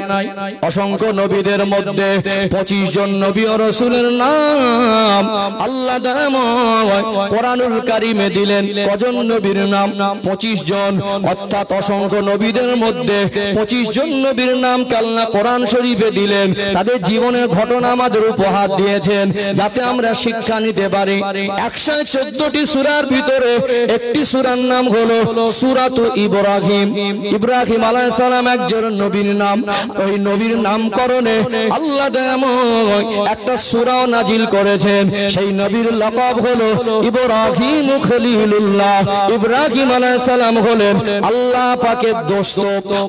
অসংখ্য নবীদের মধ্যে 25 জন নবী ও রাসূলের নাম আল্লাহ দয়াময় কোরআনুল কারীমে দিলেন। কজন নবীর নাম? 25 জন। অর্থাৎ অসংখ্য নবীদের মধ্যে 25 জন নবীর নাম আল্লাহ কোরআন শরীফে দিলেন। তাদের জীবনের ঘটনা আমাদের উপহার দিয়েছেন যাতে আমরা শিক্ষা নিতে পারি। 114টি সূরার ভিতরে একটি সূরার নাম হলো সূরাতুল ইব্রাহিম। ইব্রাহিম আলাইহিস সালাম একজন নবীর নাম। ওই নবীর নামকরণে আল্লাহ দয়াময় একটা সূরাও নাজিল করেছেন। সেই নবীর লকব হলো ইব্রাহিম খলিলুল্লাহ। ইব্রাহিম আলাইহিস সালাম হলেন আল্লাহ পাকের দোস্ত।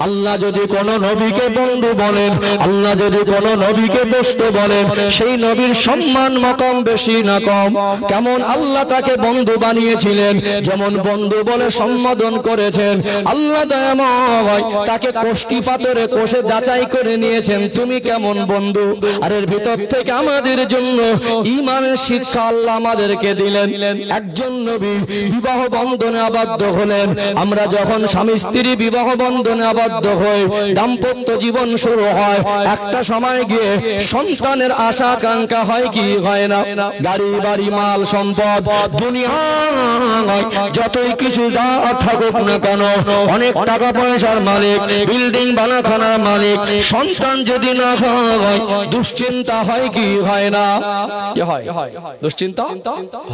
আল্লাহ যদি কোন নবীকে বন্ধু বলেন, আল্লাহ যদি কোন নবীকে দোস্ত বলেন, সেই নবীর সম্মান মাকাম বেশি না কম? কেমন আল্লাহ তাকে বন্ধু বানিয়েছিলেন, যেমন বন্ধু বলে সম্বোধন করেছেন। আল্লাহ দয়াময় তাকে তাকে কোষ্ঠী পাথরে কোষে যাচাই করে নিয়েছেন তুমি কেমন বন্ধু। আর এর ভিতর থেকে আমাদের জন্য ঈমানের শিক্ষা আল্লাহ আমাদেরকে দিলেন। একজন নবী বিবাহ বন্ধনে আবদ্ধ হলেন। আমরা যখন স্বামী স্ত্রী বিবাহ বন্ধনে আবদ্ধ হই, দাম্পত্য জীবন শুরু হয়, একটা সময় গিয়ে সন্তানের আশা আকাঙ্ক্ষা হয় কি হয় না? গাড়ি বাড়ি মাল সম্পদ দুনিয়ায় যতই কিছু যা থাকুক না কেন, অনেক টাকা পয়সার মালিক, বিল্ডিং বানাখানার মালিক, সন্তান যদি না হয় দুশ্চিন্তা হয় কি হয় না? কি হয়? দুশ্চিন্তা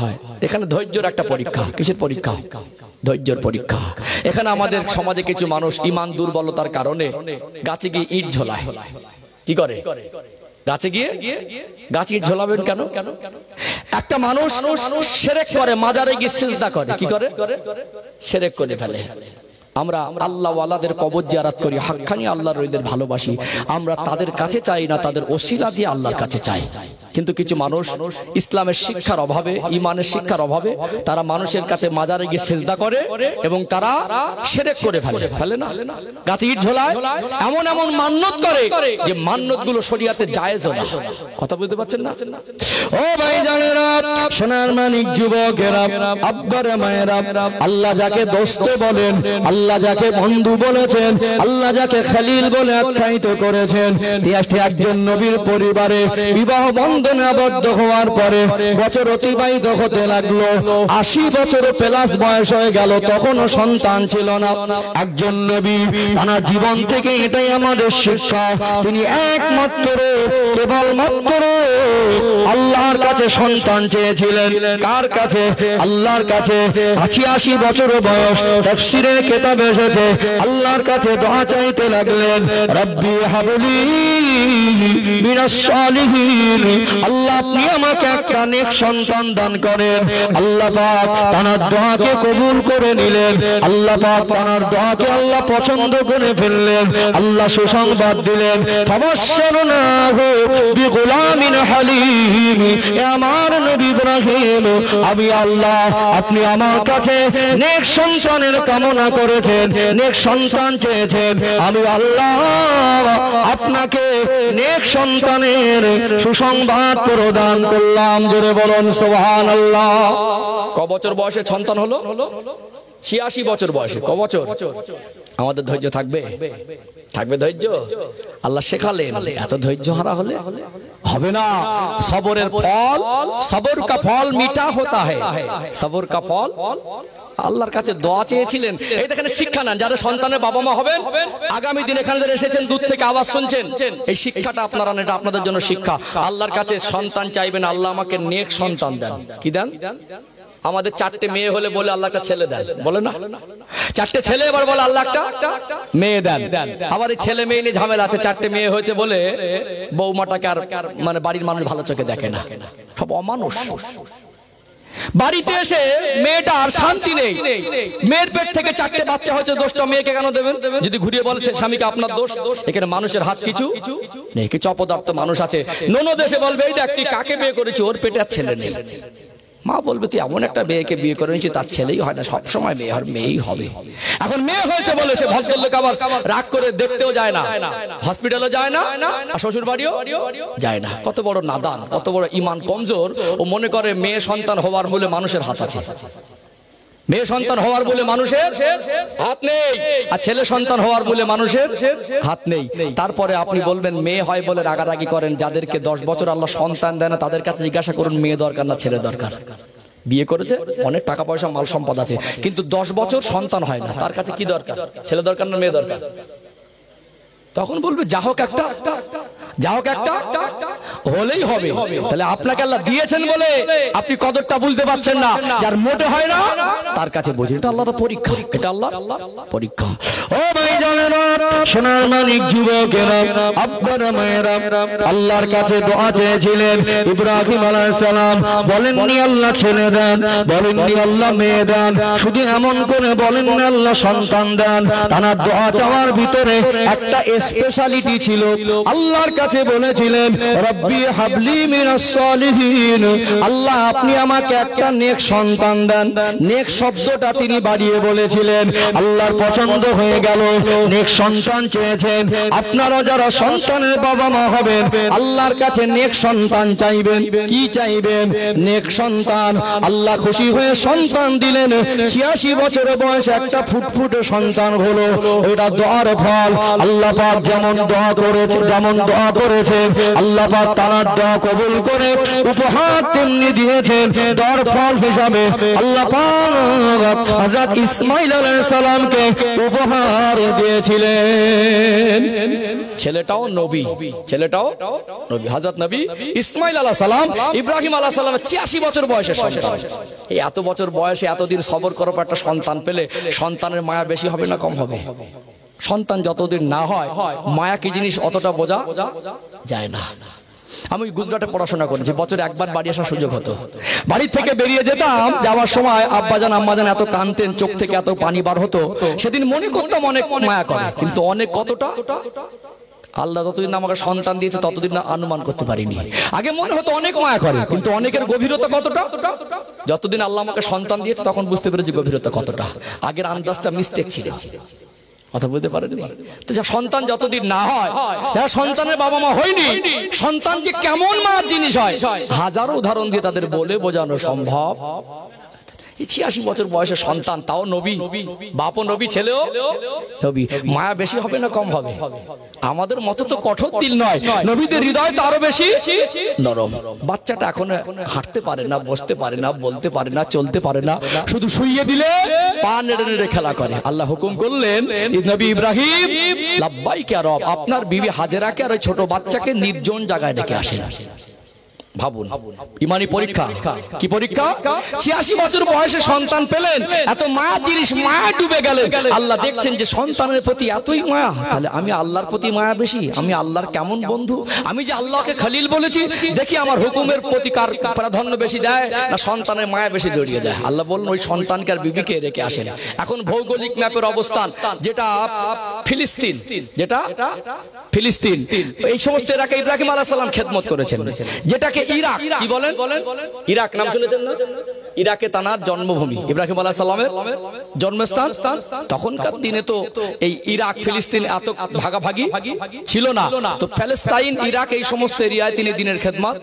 হয়। এখানে ধৈর্যের একটা পরীক্ষা। কিসের পরীক্ষা? ধৈর্যের পরীক্ষা। এখানে আমাদের সমাজে কিছু মানুষ ঈমান দুর্বলতার কারণে গাছে গিয়ে ইট ঝোলায়। কি করে? গাছে গিয়ে গাছ ইট ঝোলাবেন কেন? একটা মানুষ শিরক করে, মাজারে গিয়ে সিজদা করে। কি করে? শিরক করে ফেলে। আমরা আল্লাহ ওয়ালাদের কবর জিয়ারত করি, হাক্কানি আল্লাহর ওলিদের ভালোবাসি। আমরা তাদের কাছে চাই না, তাদের ওসিলা দিয়ে আল্লাহর কাছে চাই। কিন্তু কিছু মানুষ ইসলামের শিক্ষার অভাবে, ঈমানের শিক্ষার অভাবে তারা মানুষের কাছে মাজারে গিয়ে সিজদা করে এবং তারা শিরক করে ফেলে না? গাছে ইট ঝোলায়, এমন এমন মান্নত করে যে মান্নতগুলো শরীয়তে জায়েজ না। কথা বুঝতে পারছেন না? ও ভাই জানেরা, সোনার মানিক যুবকেরা, আব্বারা মায়েরা, আল্লাহ যাকে দোস্ত বলেন, আল্লাহ যাকে বন্ধু বলেছেন, আল্লাহ যাকে খলিল বলে আখ্যায়িত করেছেন, একজন নবীর পরিবারে বিবাহ বন্ধনে আবদ্ধ হওয়ার পরে বছর অতিবাহিত হতে লাগলো। 80 বছর প্লাস বয়স হয়ে গেল, তখনও সন্তান ছিল না। একজন নবী তার জীবন থেকে এটাই আমাদের শিক্ষা, তিনি একমাত্র কেবলমাত্র আল্লাহর কাছে সন্তান চেয়েছিলেন। কার কাছে? আল্লাহর কাছে। 80 বছর বয়স, তাফসীরের কিতাবে এসেছে, আল্লাহর কাছে দোয়া চাইতে লাগলেন, রব্বি হাবলি মিনাস সালিহিন, আল্লাহ আপনি আমাকে একটা নেক সন্তান দান করেন। আল্লাহ পাক তার দোয়াকে কবুল করে নিলেন। আল্লাহ পাক তার দোয়াকে আল্লাহ পছন্দ করে ফেললেন। আল্লাহ সুসংবাদ দিলেন, ফাবাশশারনাহু বিগুলামিন হালিম, এ আমার নবী ইব্রাহিম, আমি আল্লাহ, আপনি আমার কাছে নেক সন্তানের কামনা করেছেন, নেক সন্তান চেয়েছেন, আমি আল্লাহ আপনাকে নেক সন্তানের সুসংবাদ প্রদান করলাম। জোরে বলুন সুবহানাল্লাহ। ক বছর বয়সে সন্তান হলো? 86 বছর বয়সে। ক বছর? আমাদের ধৈর্য থাকবে? থাকবে ধৈর্য? আল্লাহ শেখালেন, এত ধৈর্য হারা হলে হবে না। সবরের ফল, সবর কা ফল মিঠা হতা হ্যায়, সবর কা ফল। আল্লাহর কাছে দোয়া চেয়েছিলেন। এই দেখেন শিক্ষা নেন, যারা সন্তানের বাবা মা হবেন, আগামী দিন এখানে যারা এসেছেন দূর থেকে আওয়াজ শুনছেন, এই শিক্ষাটা আপনারা, এটা আপনাদের জন্য শিক্ষা। আল্লাহর কাছে সন্তান চাইবেন, আল্লাহ আমাকে নেক সন্তান দেন। কি দেন? আমাদের 4টে মেয়ে হলে বলে আল্লাহ একটা ছেলে দেন, বলে না? 4টে ছেলে, এবার বলে আল্লাহ একটা মেয়ে দেন। আবার এই ছেলে মেয়ে নিয়ে ঝামেলা আছে। 4টে মেয়ে হয়েছে বলে বৌমাটাকে আর মানে বাড়ির মানুষ ভালো চোখে দেখে না, সব অমানুষ। বাড়িতে এসে মেয়েটা আর শান্তি নেই, মেয়ের পেট থেকে 4টে বাচ্চা হয়েছে, দোষটা মেয়েকে কেন দেবেন? যদি ঘুরিয়ে বলে সে স্বামীকে আপনার দোষ, এখানে মানুষের হাত কিছু নেই। কিছু অপদার্থ মানুষ আছে, ননদ এসে বলবে এই দেখ তুই কাকে বিয়ে করেছি, ওর পেটে আর ছেলে নেই। মা বলবে তুই এমন একটা মেয়েকে বিয়ে করে নিয়েছিস, তার ছেলেই হয় না, সবসময় মেয়েই হবে। এখন মেয়ে হয়েছে বলে সে ভদ্রলোক আবার রাগ করে দেখতেও যায় না, হসপিটালও যায় না, শ্বশুর বাড়িও যায় না। কত বড় নাদান, কত বড় ঈমান কমজোর। ও মনে করে মেয়ে সন্তান হওয়ার বলে মানুষের হাত আছে, মেয়ে সন্তান হওয়ার বলে মানুষের হাত নেই, আর ছেলে সন্তান হওয়ার বলে মানুষের হাত নেই। তারপরে আপনি বলবেন মেয়ে হয় বলে রাগারাগি করেন। যাদেরকে 10 বছর আল্লাহ সন্তান দেয় না, তাদের কাছে জিজ্ঞাসা করুন মেয়ে দরকার না ছেলে দরকার। বিয়ে করেছে, অনেক টাকা পয়সা মাল সম্পদ আছে, কিন্তু 10 বছর সন্তান হয় না, তার কাছে কি দরকার? ছেলে দরকার না মেয়ে দরকার? তখন বলবে যা হোক একটা, যা হোক একটা হলেই হবে। তাহলে আপনাকে আল্লাহ দিয়েছেন বলে আপনি কদরটা বুঝতে পারছেন না। যার মোটে হয় না তার কাছে বুঝি, এটা আল্লাহর পরীক্ষা, এটা আল্লাহর পরীক্ষা। ও ভাই জানেরা, সোনার মানিক যুবকেরা, আব্বারা মায়েরা, আল্লাহর কাছে দোয়া চেয়েছিলেন। ইব্রাহিম আলাইহিস সালাম বলেননি আল্লাহ ছেলে দেন, বলেননি আল্লাহ মেয়ে দেন, শুধু এমন করে বলেননি আল্লাহ সন্তান দেন। তার দোয়া চাওয়ার ভিতরে একটা স্পেশালিটি ছিল। আল্লাহর কাছে কাছে বলেছিলেন রব্বি হাবলি মিনাস সালিহিন, আল্লাহ আপনি আমাকে একটা নেক সন্তান দেন। নেক শব্দটা তিনি বাড়িয়ে বলেছিলেন, আল্লাহর পছন্দ হয়ে গেল, নেক সন্তান চেয়েছেন। আপনারা যারা সন্তানের বাবা মা হবেন আল্লাহর কাছে নেক সন্তান চাইবেন। কি চাইবেন? নেক সন্তান। আল্লাহ খুশি হয়ে সন্তান দিলেন। 86 বছর বয়সে একটা ফুটফুটে সন্তান হলো। এটা দোয়ার ফল। আল্লাহ পাক যেমন দোয়া করেছে আল্লাহ পাক তার দোয়া কবুল করে উপহার তেমনি দিয়েছেন। দোয়ার ফল হিসাবে আল্লাহ পাক হযরত ইসমাঈল আলাইহিস সালামকে উপহার দিয়েছিলেন। ছেলেটাও নবী, হযরত নবী ইসমাঈল আলাইহিস সালাম ইব্রাহিম আলাইহিস সালামের 86 বছর বয়সে সন্তান। এই এত বছর বয়সে এতদিন সবর করার পর একটা সন্তান পেলে সন্তানের মায়া বেশি হবে না কম হবে? সন্তান যতদিন না হয় মায়া কি জিনিস অতটা বোঝা যায় না। আমি গুজরাটে পড়াশোনা করেছি, বছরে একবার বাড়ি আসার সুযোগ হতো। বাড়ি থেকে বেরিয়ে যেতাম, যাওয়ার সময় আব্বাজান আম্মাজান এত কাঁদতেন, চোখ থেকে এত পানি বার হতো। সেদিন মনে করতাম অনেক মায়া করে, কিন্তু অনেক কতটা আল্লাহ যতদিন আমাকে সন্তান দিয়েছে ততদিন অনুমান করতে পারিনি। আগে মনে হতো অনেক মায়া করে, কিন্তু অনেকের গভীরতা কতটা, যতদিন আল্লাহ আমাকে সন্তান দিয়েছে তখন বুঝতে পেরেছি গভীরতা কতটা। আগের আন্দাজটা মিস্টেক ছিল, কথা বলতে পারেনি। তো যা সন্তান যতদিন না হয়, যারা সন্তানের বাবা মা হয়নি, সন্তান যে কেমন মার জিনিস হয় হাজারো উদাহরণ দিয়ে তাদের বলে বোঝানো সম্ভব। 86 বছর বয়সের সন্তান, তাও নবী, বাপও নবী, ছেলেও নবী। মায়া বেশি হবে না কম হবে? আমাদের মতো তো কঠোর দিল নয়, নবীদের হৃদয় তো আরো বেশি নরম। বাচ্চাটা এখন হাঁটতে পারে না, বসতে পারে না, বলতে পারে না, চলতে পারে না, শুধু শুইয়ে দিলে পা নেড়ে নেড়ে খেলা করে। আল্লাহ হুকুম করলেন, নবী ইব্রাহিম লাব্বাইক ইয়া রব, আপনার বিবি হাজেরাকে আর ওই ছোট বাচ্চাকে নির্জন জায়গায় রেখে আসেন। ভাবুন, ইমানি পরীক্ষা। কি পরীক্ষা? 86 বছর বয়সে সন্তান পেলেন, এত মায়া জিনিস, মায়া ডুবে গেলেন। আল্লাহ দেখছেন যে সন্তানের প্রতি এতই মায়া, তাহলে আমি আল্লাহর প্রতি মায়া বেশি। আমি আল্লাহর কেমন বন্ধু, আমি যে আল্লাহকে খলিল বলেছি, দেখি আমার হুকুমের প্রতি কার প্রাধান্য বেশি দেয় না সন্তানের মায়া বেশি জড়িয়ে যায়। আল্লাহ বললেন ওই সন্তানকে আর বিবিকে রেখে আসেন। এখন ভৌগোলিক ম্যাপের অবস্থান যেটা ফিলিস্তিন, এই সমস্ত এলাকা ইব্রাহিম আলাইহিস সালাম খেদমত করেছেন। যেটাকে ইরাক, কি বলেন? ইরাক নাম শুনেছেন না? ইরাকে তানার জন্মভূমি, ইব্রাহিম আলাইহিস সালামের জন্মস্থান। তখনকার দিনে তো এই ইরাক ফিলিস্তিন এত ভাগাভাগি ছিল না, তো প্যালেস্তাইন, ইরাক, এই সমস্ত এরিয়ায় তিনি দ্বীনের খেদমত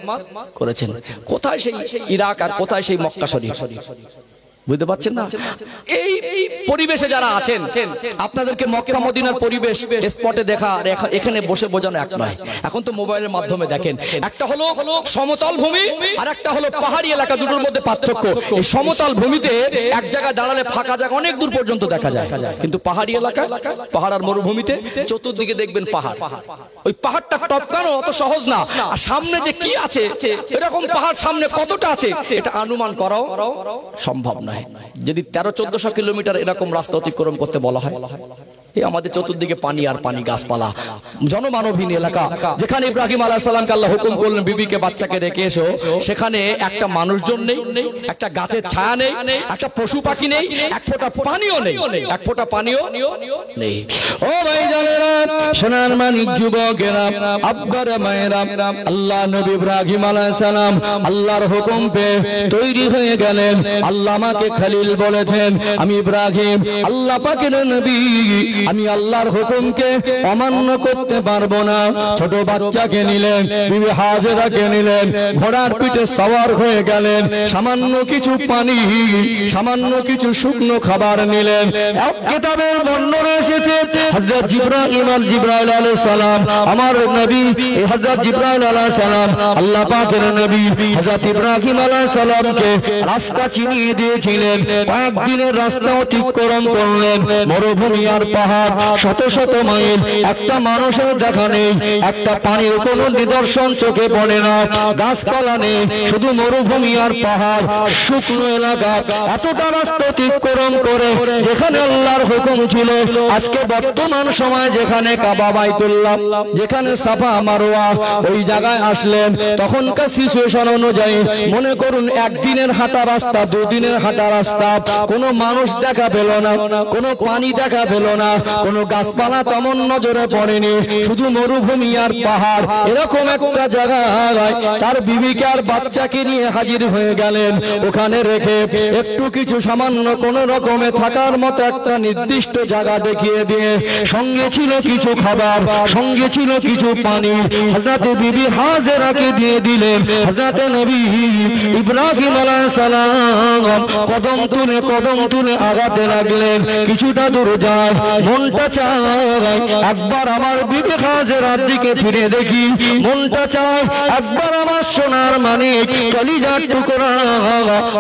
করেছেন। কোথায় সেই ইরাক আর কোথায় সেই মক্কা শরীফ? বুঝতে পারছেন না? এই পরিবেশে যারা আছেন, আপনাদেরকে মক্কা মদিনার পরিবেশ স্পটে দেখা এখানে বসে বোঝানো এক নয়। এখন তো মোবাইলের মাধ্যমে দেখেন, একটা হলো সমতল ভূমি আর একটা হলো পাহাড়ি এলাকা, দুটোর মধ্যে পার্থক্য। এই সমতল ভূমিতে এক জায়গায় দাঁড়ালে ফাঁকা জায়গা অনেক দূর পর্যন্ত দেখা যায়, কিন্তু পাহাড়ি এলাকা, পাহাড় আর মরুভূমিতে চতুর্দিকে দেখবেন পাহাড়। ওই পাহাড়টা টপকানো অত সহজ না, আর সামনে যে কি আছে, এরকম পাহাড় সামনে কতটা আছে এটা অনুমান করাও সম্ভব নয়। যদি 1300-1400 কিলোমিটার এরকম রাস্তা অতিক্রম করতে বলা হয়, এই আমাদের চতুর্দিকে পানি আর পানি, গাছপালা, জনমানবহীন এলাকা। যেখানে ইব্রাহিম আলাইহিস সালামকে আল্লাহ হুকুম করলেন বিবিকে বাচ্চাকে রেখে এসো, সেখানে একটা মানুষজন নেই, একটা গাছের ছায়া নেই, একটা পশু পাখি নেই, এক ফোঁটা পানিও নেই, এক ফোঁটা পানিও নেই। ও ভাইজানেরা, সোনার মানিক যুবকেরা, আব্বার মায়েরা, আল্লাহ নবী ইব্রাহিম আলাইহিস সালাম আল্লাহর হুকুম পেয়ে তৈরি হয়ে গেলেন। আল্লাহ আমাকে খলিল বলেছেন, আমি ইব্রাহিম আল্লাহ পাকের নবী, আমি আল্লাহর হুকুমকে অমান্য করতে পারবো না। ছোট বাচ্চাকে নিলেন, বিবি হাজেরাকে নিলেন, ঘোড়ার পিঠে সওয়ার হয়ে গেলেন, সামান্য কিছু পানি, সামান্য কিছু শুকনো খাবার নিলেন। এক কিতাবের বর্ণনা এসেছে হযরত জিবরাইল আলাইহিস সালাম, আমার নবী হযরত জিবরাইল আলাইহিস সালাম আল্লাহ পাকের নবী হযরত ইব্রাহিম আলাইহিস সালামকে রাস্তা চিনিয়ে দিয়েছিলেন। কয়েকদিনের রাস্তা অতিক্রম করলেন, মরুভূমি আর পাহাড়, শত শত মাইল, একটা মানুষের দেখা নেই, একটা পানির কোন নিদর্শন চোখে পড়ে না, গাছপালা নেই, শুধু মরুভূমি আর পাহাড়, শুকনো এলাকা। এতটা রাস্তা অতিক্রম করে যেখানে আল্লাহর হুকুম ছিল, আজকে বর্তমান বর্তমান সময় যেখানে কাবা বাইতুল্লাহ, যেখানে সাফা মারওয়া, ওই জায়গায় আসলেন। তখনকার সিচুয়েশন অনুযায়ী মনে করুন একদিনের হাঁটা রাস্তা, দুদিনের হাঁটা রাস্তা, কোনো মানুষ দেখা পেল না, কোনো পানি দেখা পেল না, কোনো গাছপালা তেমন নজরে পড়েনি, শুধু মরুভূমি আর পাহাড়। এরকম একটা জায়গায় তার বিবিকে আর বাচ্চাকে নিয়ে হাজির হয়ে গেলেন। ওখানে রেখে একটু কিছু সামান্য কোন রকমে থাকার মতো একটা নির্দিষ্ট জায়গা দেখিয়ে দিয়ে সঙ্গে ছিল কিছু খাবার, সঙ্গে ছিল কিছু পানি। হযরত বিবি হাজেরাকে দিয়ে দিলেন। হযরত নবী ইব্রাহিম আলাইহিস সালাম কদম তুলে আগাতে লাগলেন। কিছুটা দূর যায়, মনটা চায় একবার আমার বিবি হাজেরার দিকে ফিরে দেখি, মনটা চায় একবার আমার সোনার মানিক কলিজার টুকরা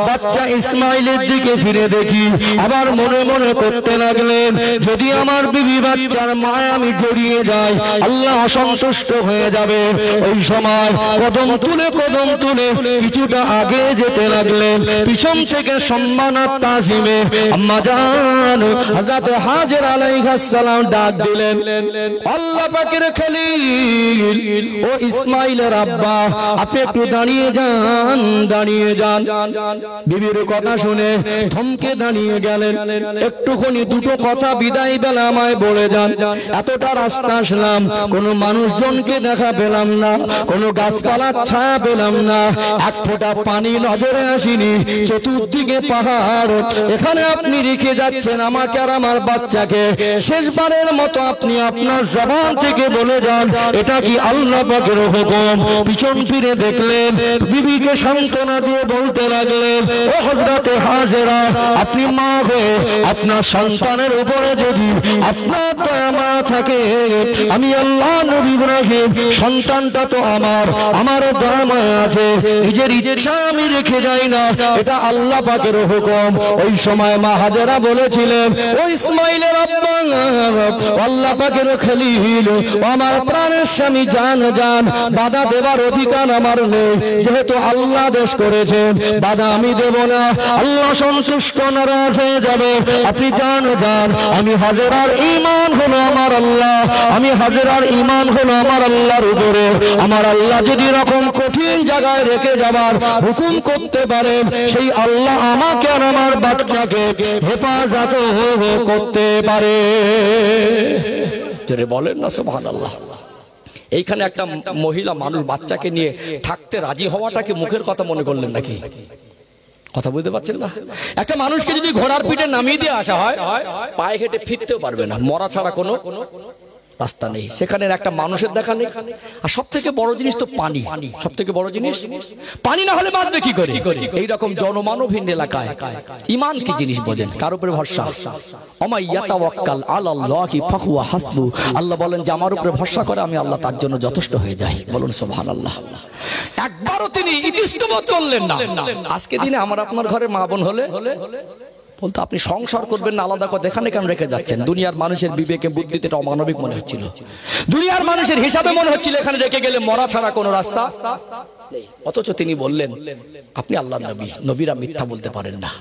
বাচ্চা ইসমাইলের দিকে ফিরে দেখি। আবার মনে মনে করতে লাগলেন, যদি আমার বিবি বাচ্চার মায় আমি জড়িয়ে যাই, আল্লাহ অসন্তুষ্ট হয়ে যাবে। ওই সময় কদম তুলে কিছুটা আগে যেতে লাগলেন। পিছন থেকে সম্মান আর তাজিমে আম্মা জান হযরত হাজেরা আলাইহিস সালাম ডাক দিলেন, আল্লাহ পাকের খলিল ও ইসমাইলের আব্বা, আপনি একটু দাঁড়িয়ে যান। বিবির কথা শুনে থমকে দাঁড়িয়ে গেলেন। একটুখানি দুটো কথা বিদায় বেলা আমায় বলে যান। এতটা রাস্তা আসলাম, কোনো মানুষজনকে দেখা পেলাম না, কোনো গাছপালার ছায়া পেলাম না, এক ফোঁটা পানি নজরে আসেনি, চতুর্দিকে পাহাড়। এখানে আপনি রেখে যাচ্ছেন আমাকে আর আমার বাচ্চাকে। শেষবারের মতো আপনি আপনার জবান থেকে বলে যান, এটা কি আল্লাহ পাকের হুকুম? পিছন ফিরে দেখলেন, বিবিকে সান্ত্বনা দিয়ে বলতে লাগলেন, ও হযরত হাজেরা, আপনি মা হয়ে আপনার সন্তানের উপরে যদি আপনার দয়া মায়া থাকে, আমি আল্লাহ নবী ইব্রাহিম, সন্তানটা তো আমার দয়া মায়া আছে, নিজের ইচ্ছা আমি রেখে যাই না, এটা আল্লাহ পাকের হুকুম। ওই সময় মা হাজেরা বলেছিলেন, ও ইসমাইলের আব্বা, আল্লাহ পাকের খলিল, আমার প্রাণের স্বামী, জান বাধা দেবার অধিকার আমার নেই, যেহেতু আল্লাহ আদেশ করেছেন, বাধা আমি দেব না, আল্লাহ সন্তুষ্ট নারাজ হয়ে যাবে। আপনি জান, আমি হাজেরার ঈমান হলো আমার আল্লাহ, আমি হাজেরার ঈমান হলো আমার আল্লাহর উপরে। আমার আল্লাহ যদি এরকম কঠিন জায়গায় রেখে যাবার হুকুম করতে পারেন, সেই আল্লাহ আমাকে আর আমার বাচ্চাকে হেফাজত করতে পারে। জোরে বলেন না সুবহানাল্লাহ। এইখানে একটা মহিলা মানুষ বাচ্চাকে নিয়ে থাকতে রাজি হওয়াটাকে মুখের কথা মনে করলেন নাকি? কথা বুঝতে পারছেন না? একটা মানুষকে যদি ঘোড়ার পিঠে নামিয়ে দিয়ে আসা হয়, পায়ে হেঁটে ফিরতেও পারবে না, মরা ছাড়া কোনো রাস্তা নেই। সেখানে একটা মানুষের দেখা নেই। আর সব থেকে বড় জিনিস তো পানি। সব থেকে বড় জিনিস পানি, না হলে বাঁচবে কি করে? এইরকম জনমানবহীন এলাকায় ঈমান কি জিনিস বোঝেন? কার উপরে ভরসা? ওমা ইয়াতাওয়াক্কাল আলাল্লাহি ফাহুয়া হাসবু। আল্লাহ বলেন যে আমার উপরে ভরসা করে, আমি আল্লাহ তার জন্য যথেষ্ট হয়ে যাই। বলুন সুবহানাল্লাহ। একবারও তিনি ইতস্তত করলেন না। আজকে দিনে আমার আপনার ঘরে মা বোন হলে বলতো, আপনি সংসার করবেন না, আলাদা কথা, এখানে কেন রেখে যাচ্ছেন? দুনিয়ার মানুষের বিবেকে বুদ্ধিতে এটা অমানবিক মনে হচ্ছিল, দুনিয়ার মানুষের হিসাবে মনে হচ্ছিল এখানে রেখে গেলে মরা ছাড়া কোনো রাস্তা নেই। অথচ তিনি বললেন, আপনি আল্লাহর নবী, নবীরা মিথ্যা বলতে পারেন না।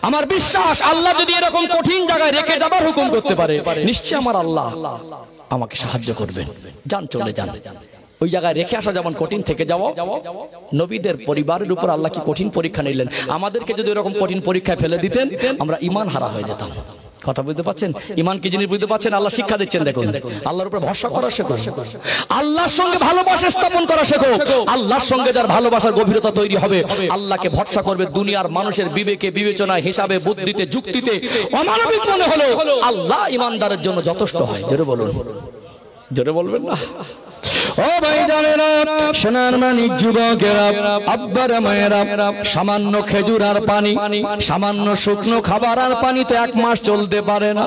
আমার বিশ্বাস, আল্লাহ যদি এরকম কঠিন জায়গায় রেখে যাবার হুকুম করতে পারে, নিশ্চয় আমার আল্লাহ আমাকে সাহায্য করবেন। যান, চলে যান। ওই জায়গায় রেখে আসা যেমন কঠিন, থেকে যাওয়া। নবীদের পরিবারের উপর আল্লাহ কি কঠিন পরীক্ষা নিলেন। আমাদেরকে যদি এরকম কঠিন পরীক্ষায় ফেলে দিতেন, আমরা ঈমান হারা হয়ে যেতাম। কথা বুঝতে পারছেন? ঈমান কি জিনিস বুঝতে পারছেন? আল্লাহ শিক্ষা দিচ্ছেন। দেখুন, আল্লাহর উপর ভরসা করা শেখো, আল্লাহর সঙ্গে ভালোবাসা স্থাপন করা শেখো। আল্লাহর সঙ্গে যার ভালোবাসার গভীরতা তৈরি হবে, আল্লাহকে ভরসা করবে। দুনিয়ার মানুষের বিবেকে বিবেচনায়, হিসাবে, বুদ্ধিতে, যুক্তিতে অমানবিক মনে হলো, আল্লাহ ঈমানদারের জন্য যথেষ্ট হয়। জোরে বলুন, জোরে বলবেন না? ও ভাই জানেরা, সোনার মানিক যুবকেরা, আব্বারা মায়েরা, সামান্য খেজুর আর পানি, সামান্য শুকনো খাবার আর পানি তো এক মাস চলতে পারে না।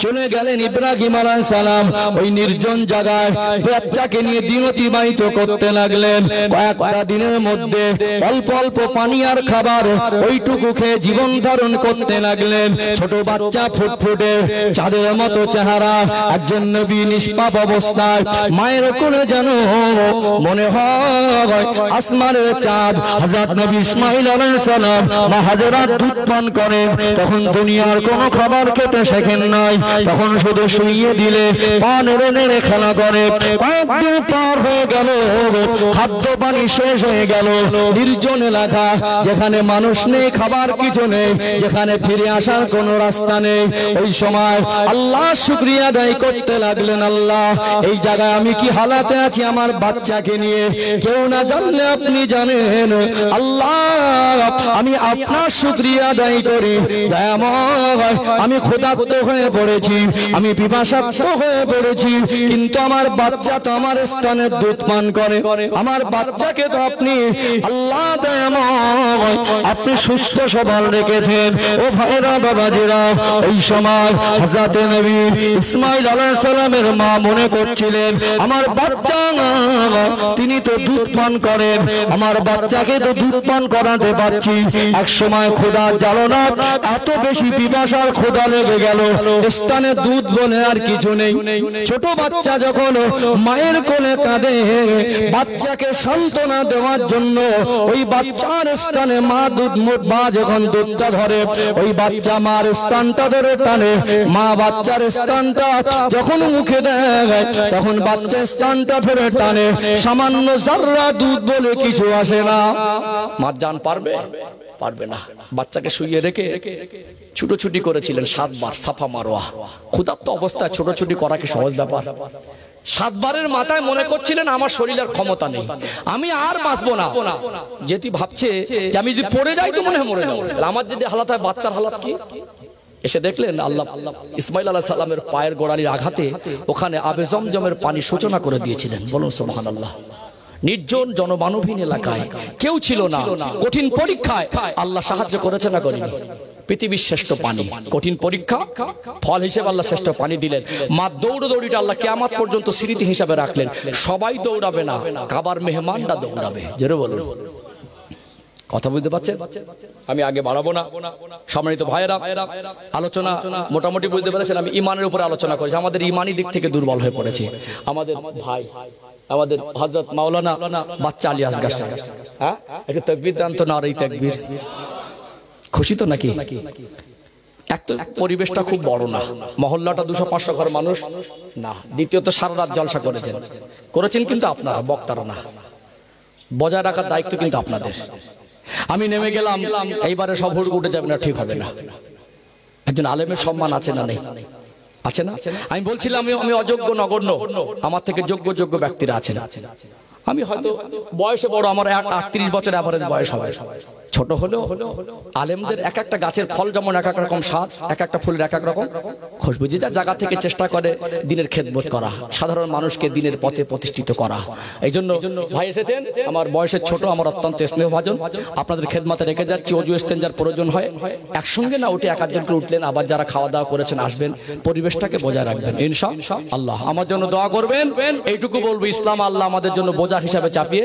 চলে গেলেন ইব্রাহিম আলাইহিস সালাম ওই নির্জন জায়গায়, বাচ্চাকে নিয়ে দিন অতিবাহিত করতে লাগলেন। কয়েকটা দিনের মধ্যে অল্প অল্প পানি আর খাবার ওইটুকু খেয়ে জীবন ধারণ করতে লাগলেন। ছোট বাচ্চা, ফুটফুটে চাঁদের মতো চেহারা, একজন নবী নিষ্পাপ অবস্থায় মায়ের কোলে যেন মনে হয় আসমানের চাঁদ। হযরত নবী ইসমাঈল আলাইহিস সালাম মা হাজেরার দুধ পান করেন, তখন দুনিয়ার কোনো খাবার খেতে শেখেন নাই, তখন শুধু শুইয়ে দিলে পা নেড়ে নেড়ে খেলা করে। কয়েকদিন পার হয়ে গেল, খাদ্য পানি শেষ হয়ে গেল, নির্জন এলাকা, যেখানে মানুষ নেই, খাবার কিছু নেই, যেখানে ফিরে আসার কোনো রাস্তা নেই। ওই সময় আল্লাহ শুকরিয়া আদায় করতে লাগলেন, আল্লাহ এই জায়গায় আমি কি হালাতে আছি আমার বাচ্চাকে নিয়ে, কেউ না জানলে আপনি জানেন। আল্লাহ আমি আপনার শুকরিয়া আদায় করি, দয়াময় আমি ক্ষুধার্ত হয়ে পড়েছি, আমি পিপাসার্ত হয়ে পড়েছি, কিন্তু আমার বাচ্চা তো আমার স্তনের দুধ পান করে, আমার বাচ্চাকে তো আপনি আল্লাহ দয়াময় আপনি সুস্থ সবল রেখেছেন। ও ভাইরা বাবাজিরা, এই সময় হযরত নবী ইসমাঈল আলাইহিস সালামের মা মনে করছিলেন আমার বাচ্চা তিনি তো দুধ পান করেন, আমার বাচ্চাকে তো দুধ পান করাতে পারছি। এক সময় ক্ষুধার জ্বালানা, এত বেশি পিপাসার ক্ষুধা লেগে গেল, স্তনে দুধ বলে আর কিছু নেই। ছোট বাচ্চা যখন মায়ের কোলে কাঁদে, বাচ্চাকে সান্ত্বনা দেওয়ার জন্য ওই বাচ্চার স্তনে মা যখন দুধটা ধরে, ওই বাচ্চা মার স্তনটা ধরে টানে, মা বাচ্চার স্তনটা যখন মুখে দেয়, তখন বাচ্চা স্তনটা ধরে টানে, সামান্য জাররা দুধ বলে কিছু আসে না। মা জান পারবে না। বাচ্চাকে শুইয়ে রেখে ছুটোছুটি করেছিলেন 7 বার সাফা মারওয়া। ক্ষুধার্ত অবস্থায় ছোটাছুটি করা কি সহজ ব্যাপার? 7 বারের মাথায় মনে করছিলেন আমার শরীরের ক্ষমতা নেই, আমি আর বাঁচবো না। যেটি ভাবছে যে আমি যদি পড়ে যাই তো মনে হয় মরে যাবো, আমার যদি হালাত হয় বাচ্চার হালাত কি? এসে দেখলেন আল্লাহ ইসমাঈল আলাইহিস সালামের পায়ের গোড়ালির আঘাতে ওখানে আবে জমজমের পানি সূচনা করে দিয়েছিলেন। বলুন সুবহানাল্লাহ। নির্জন জনমানবহীন এলাকায় কেউ ছিল না, কঠিন পরীক্ষায় আল্লাহ সাহায্য করেছে না করেনি? পৃথিবীর শ্রেষ্ঠ পানি, কঠিন পরীক্ষা, ফল হিসেবে আল্লাহ শ্রেষ্ঠ পানি দিলেন। মা দৌড়দৌড়িটা আল্লাহ কিয়ামত পর্যন্ত স্মৃতি হিসাবে রাখলেন। সবাই দৌড়াবে না, কাবার মেহমানরা দৌড়াবে। জোরে বলুন, কথা বুঝতে পারছেন? আমি আগে বাড়াবো না। সম্মানিত ভাইয়েরা, আলোচনা মোটামুটি বুঝতে পেরেছেন। আমি ইমানের উপরে আলোচনা করেছি। আমাদের ইমানি দিক থেকে দুর্বল হয়ে পড়েছে। আমাদের ভাই, আমাদের হযরত মাওলানা বাচ্চা আলী আসগার সাহেব, হ্যাঁ একটু তাকবীর দান তো। নারে তাকবীর। খুশি তো নাকি? এক তো পরিবেশটা খুব বড় না, মহল্লাটা 200-500 ঘর মানুষ না। দ্বিতীয়ত সারা রাত জলসা করেছেন কিন্তু আপনারা, বক্তারা না। বজায় রাখার দায়িত্ব কিন্তু আপনাদের। আমি নেমে গেলাম, এইবারে সব হুড় উঠে যাবে না, ঠিক হবে না। একজন আলেমের সম্মান আছে না নেই? আছে না? আমি বলছিলাম আমি অযোগ্য নগণ্য, আমার থেকে যোগ্য ব্যক্তিরা আছেন। আমি হয়তো বয়সে বড়, আমার 38 বছর এভারেজ বয়স হবে। ছোট হলেও আলেমদের এক একটা গাছের ফল যেমন এক এক রকম স্বাদ, এক একটা ফুলের এক এক রকম খুশবু। যে যার জায়গা থেকে চেষ্টা করে দিনের খেদমত করা, সাধারণ মানুষকে দিনের পথে প্রতিষ্ঠিত করা। এই জন্য ভাই এসেছেন, আমার বয়সের ছোট, আমার অত্যন্ত স্নেহভাজন, আপনাদের খেদমতে রেখে যাচ্ছি। অজু ইস্তেঞ্জার প্রয়োজন হয় একসঙ্গে না উঠে এক একজন করে উঠলেন, আবার যারা খাওয়া দাওয়া করেছেন আসবেন, পরিবেশটাকে বজায় রাখবেন ইনশাআল্লাহ। আমার জন্য দোয়া করবেন, এইটুকু বলবো। ইসলাম আল্লাহ আমাদের জন্য বোঝা হিসাবে চাপিয়ে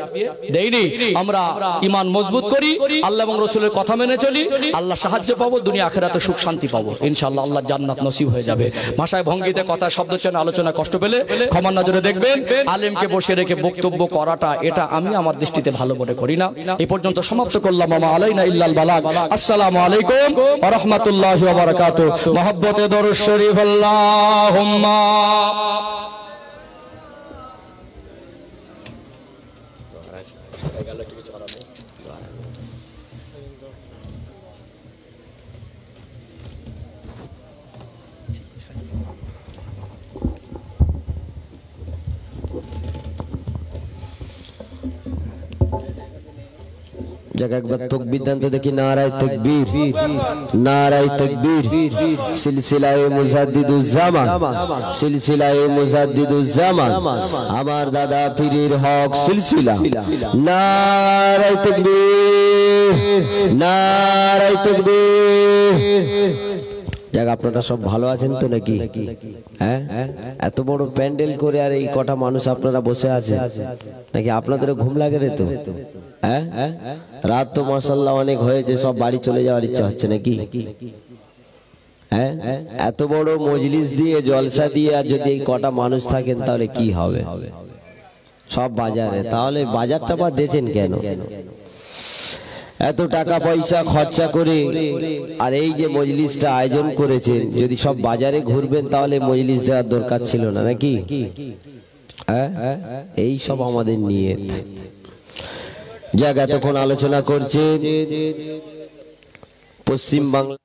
দেয়নি। আমরা ঈমান মজবুত করি, আল্লাহ এবং রাসূলের কথা মেনে চলি, আল্লাহ সাহায্য পাবো, দুনিয়া আখিরাতে সুখ শান্তি পাবো ইনশাআল্লাহ। আল্লাহ জান্নাত নসিব হয়ে যাবে। ভাষায় ভঙ্গিতে কথা শব্দ চেন আলোচনা কষ্ট পেলে ক্ষমার নজরে দেখবেন। আলেমকে বসে রেখে বক্তব্য করাটা এটা আমি আমার দৃষ্টিতে ভালো মনে করি না। এই পর্যন্ত সমাপ্ত করলাম। আমা আলাইনা ইল্লাল বালাগ। আসসালামু আলাইকুম ওয়া রাহমাতুল্লাহি ওয়া বারাকাতুহু। মহব্বতে দরুদ শরীফ আল্লাহুম্মা। একবার তাকবীর দেন তো দেখি। নারায়ে তাকবীর, নারায়ে তাকবীর। সিলসিলায়ে মুজাদ্দিদুজ জামান, সিলসিলায়ে মুজাদ্দিদুজ জামান, আমার দাদা পীরের হক সিলসিলা। নারায়ে তাকবীর, নারায়ে তাকবীর। যাক, আপনারা সব ভালো আছেন তো নাকি? হ্যাঁ, এত বড় প্যান্ডেল করে আর এই কটা মানুষ আপনারা বসে আছে নাকি? আপনাদেরও ঘুম লাগে রে তো? হ্যাঁ, রাত তো মাশাআল্লাহ অনেক হয়েছে, সব বাড়ি চলে যাওয়ার ইচ্ছা হচ্ছে নাকি? হ্যাঁ, এত বড় মজলিস দিয়ে জলসা দিয়ে আর যদি এই কটা মানুষ থাকেন তাহলে কি হবে? সব বাজারে, তাহলে বাজারটা বা দিয়েছেন কেন? এত টাকা পয়সা খরচা করে আর এই যে মজলিসটা আয়োজন করেছেন, যদি সব বাজারে ঘুরবেন তাহলে মজলিস দেওয়ার দরকার ছিল না নাকি? এই সব আমাদের নিয়ত। যাক, এতক্ষণ আলোচনা করছে পশ্চিম বাংলা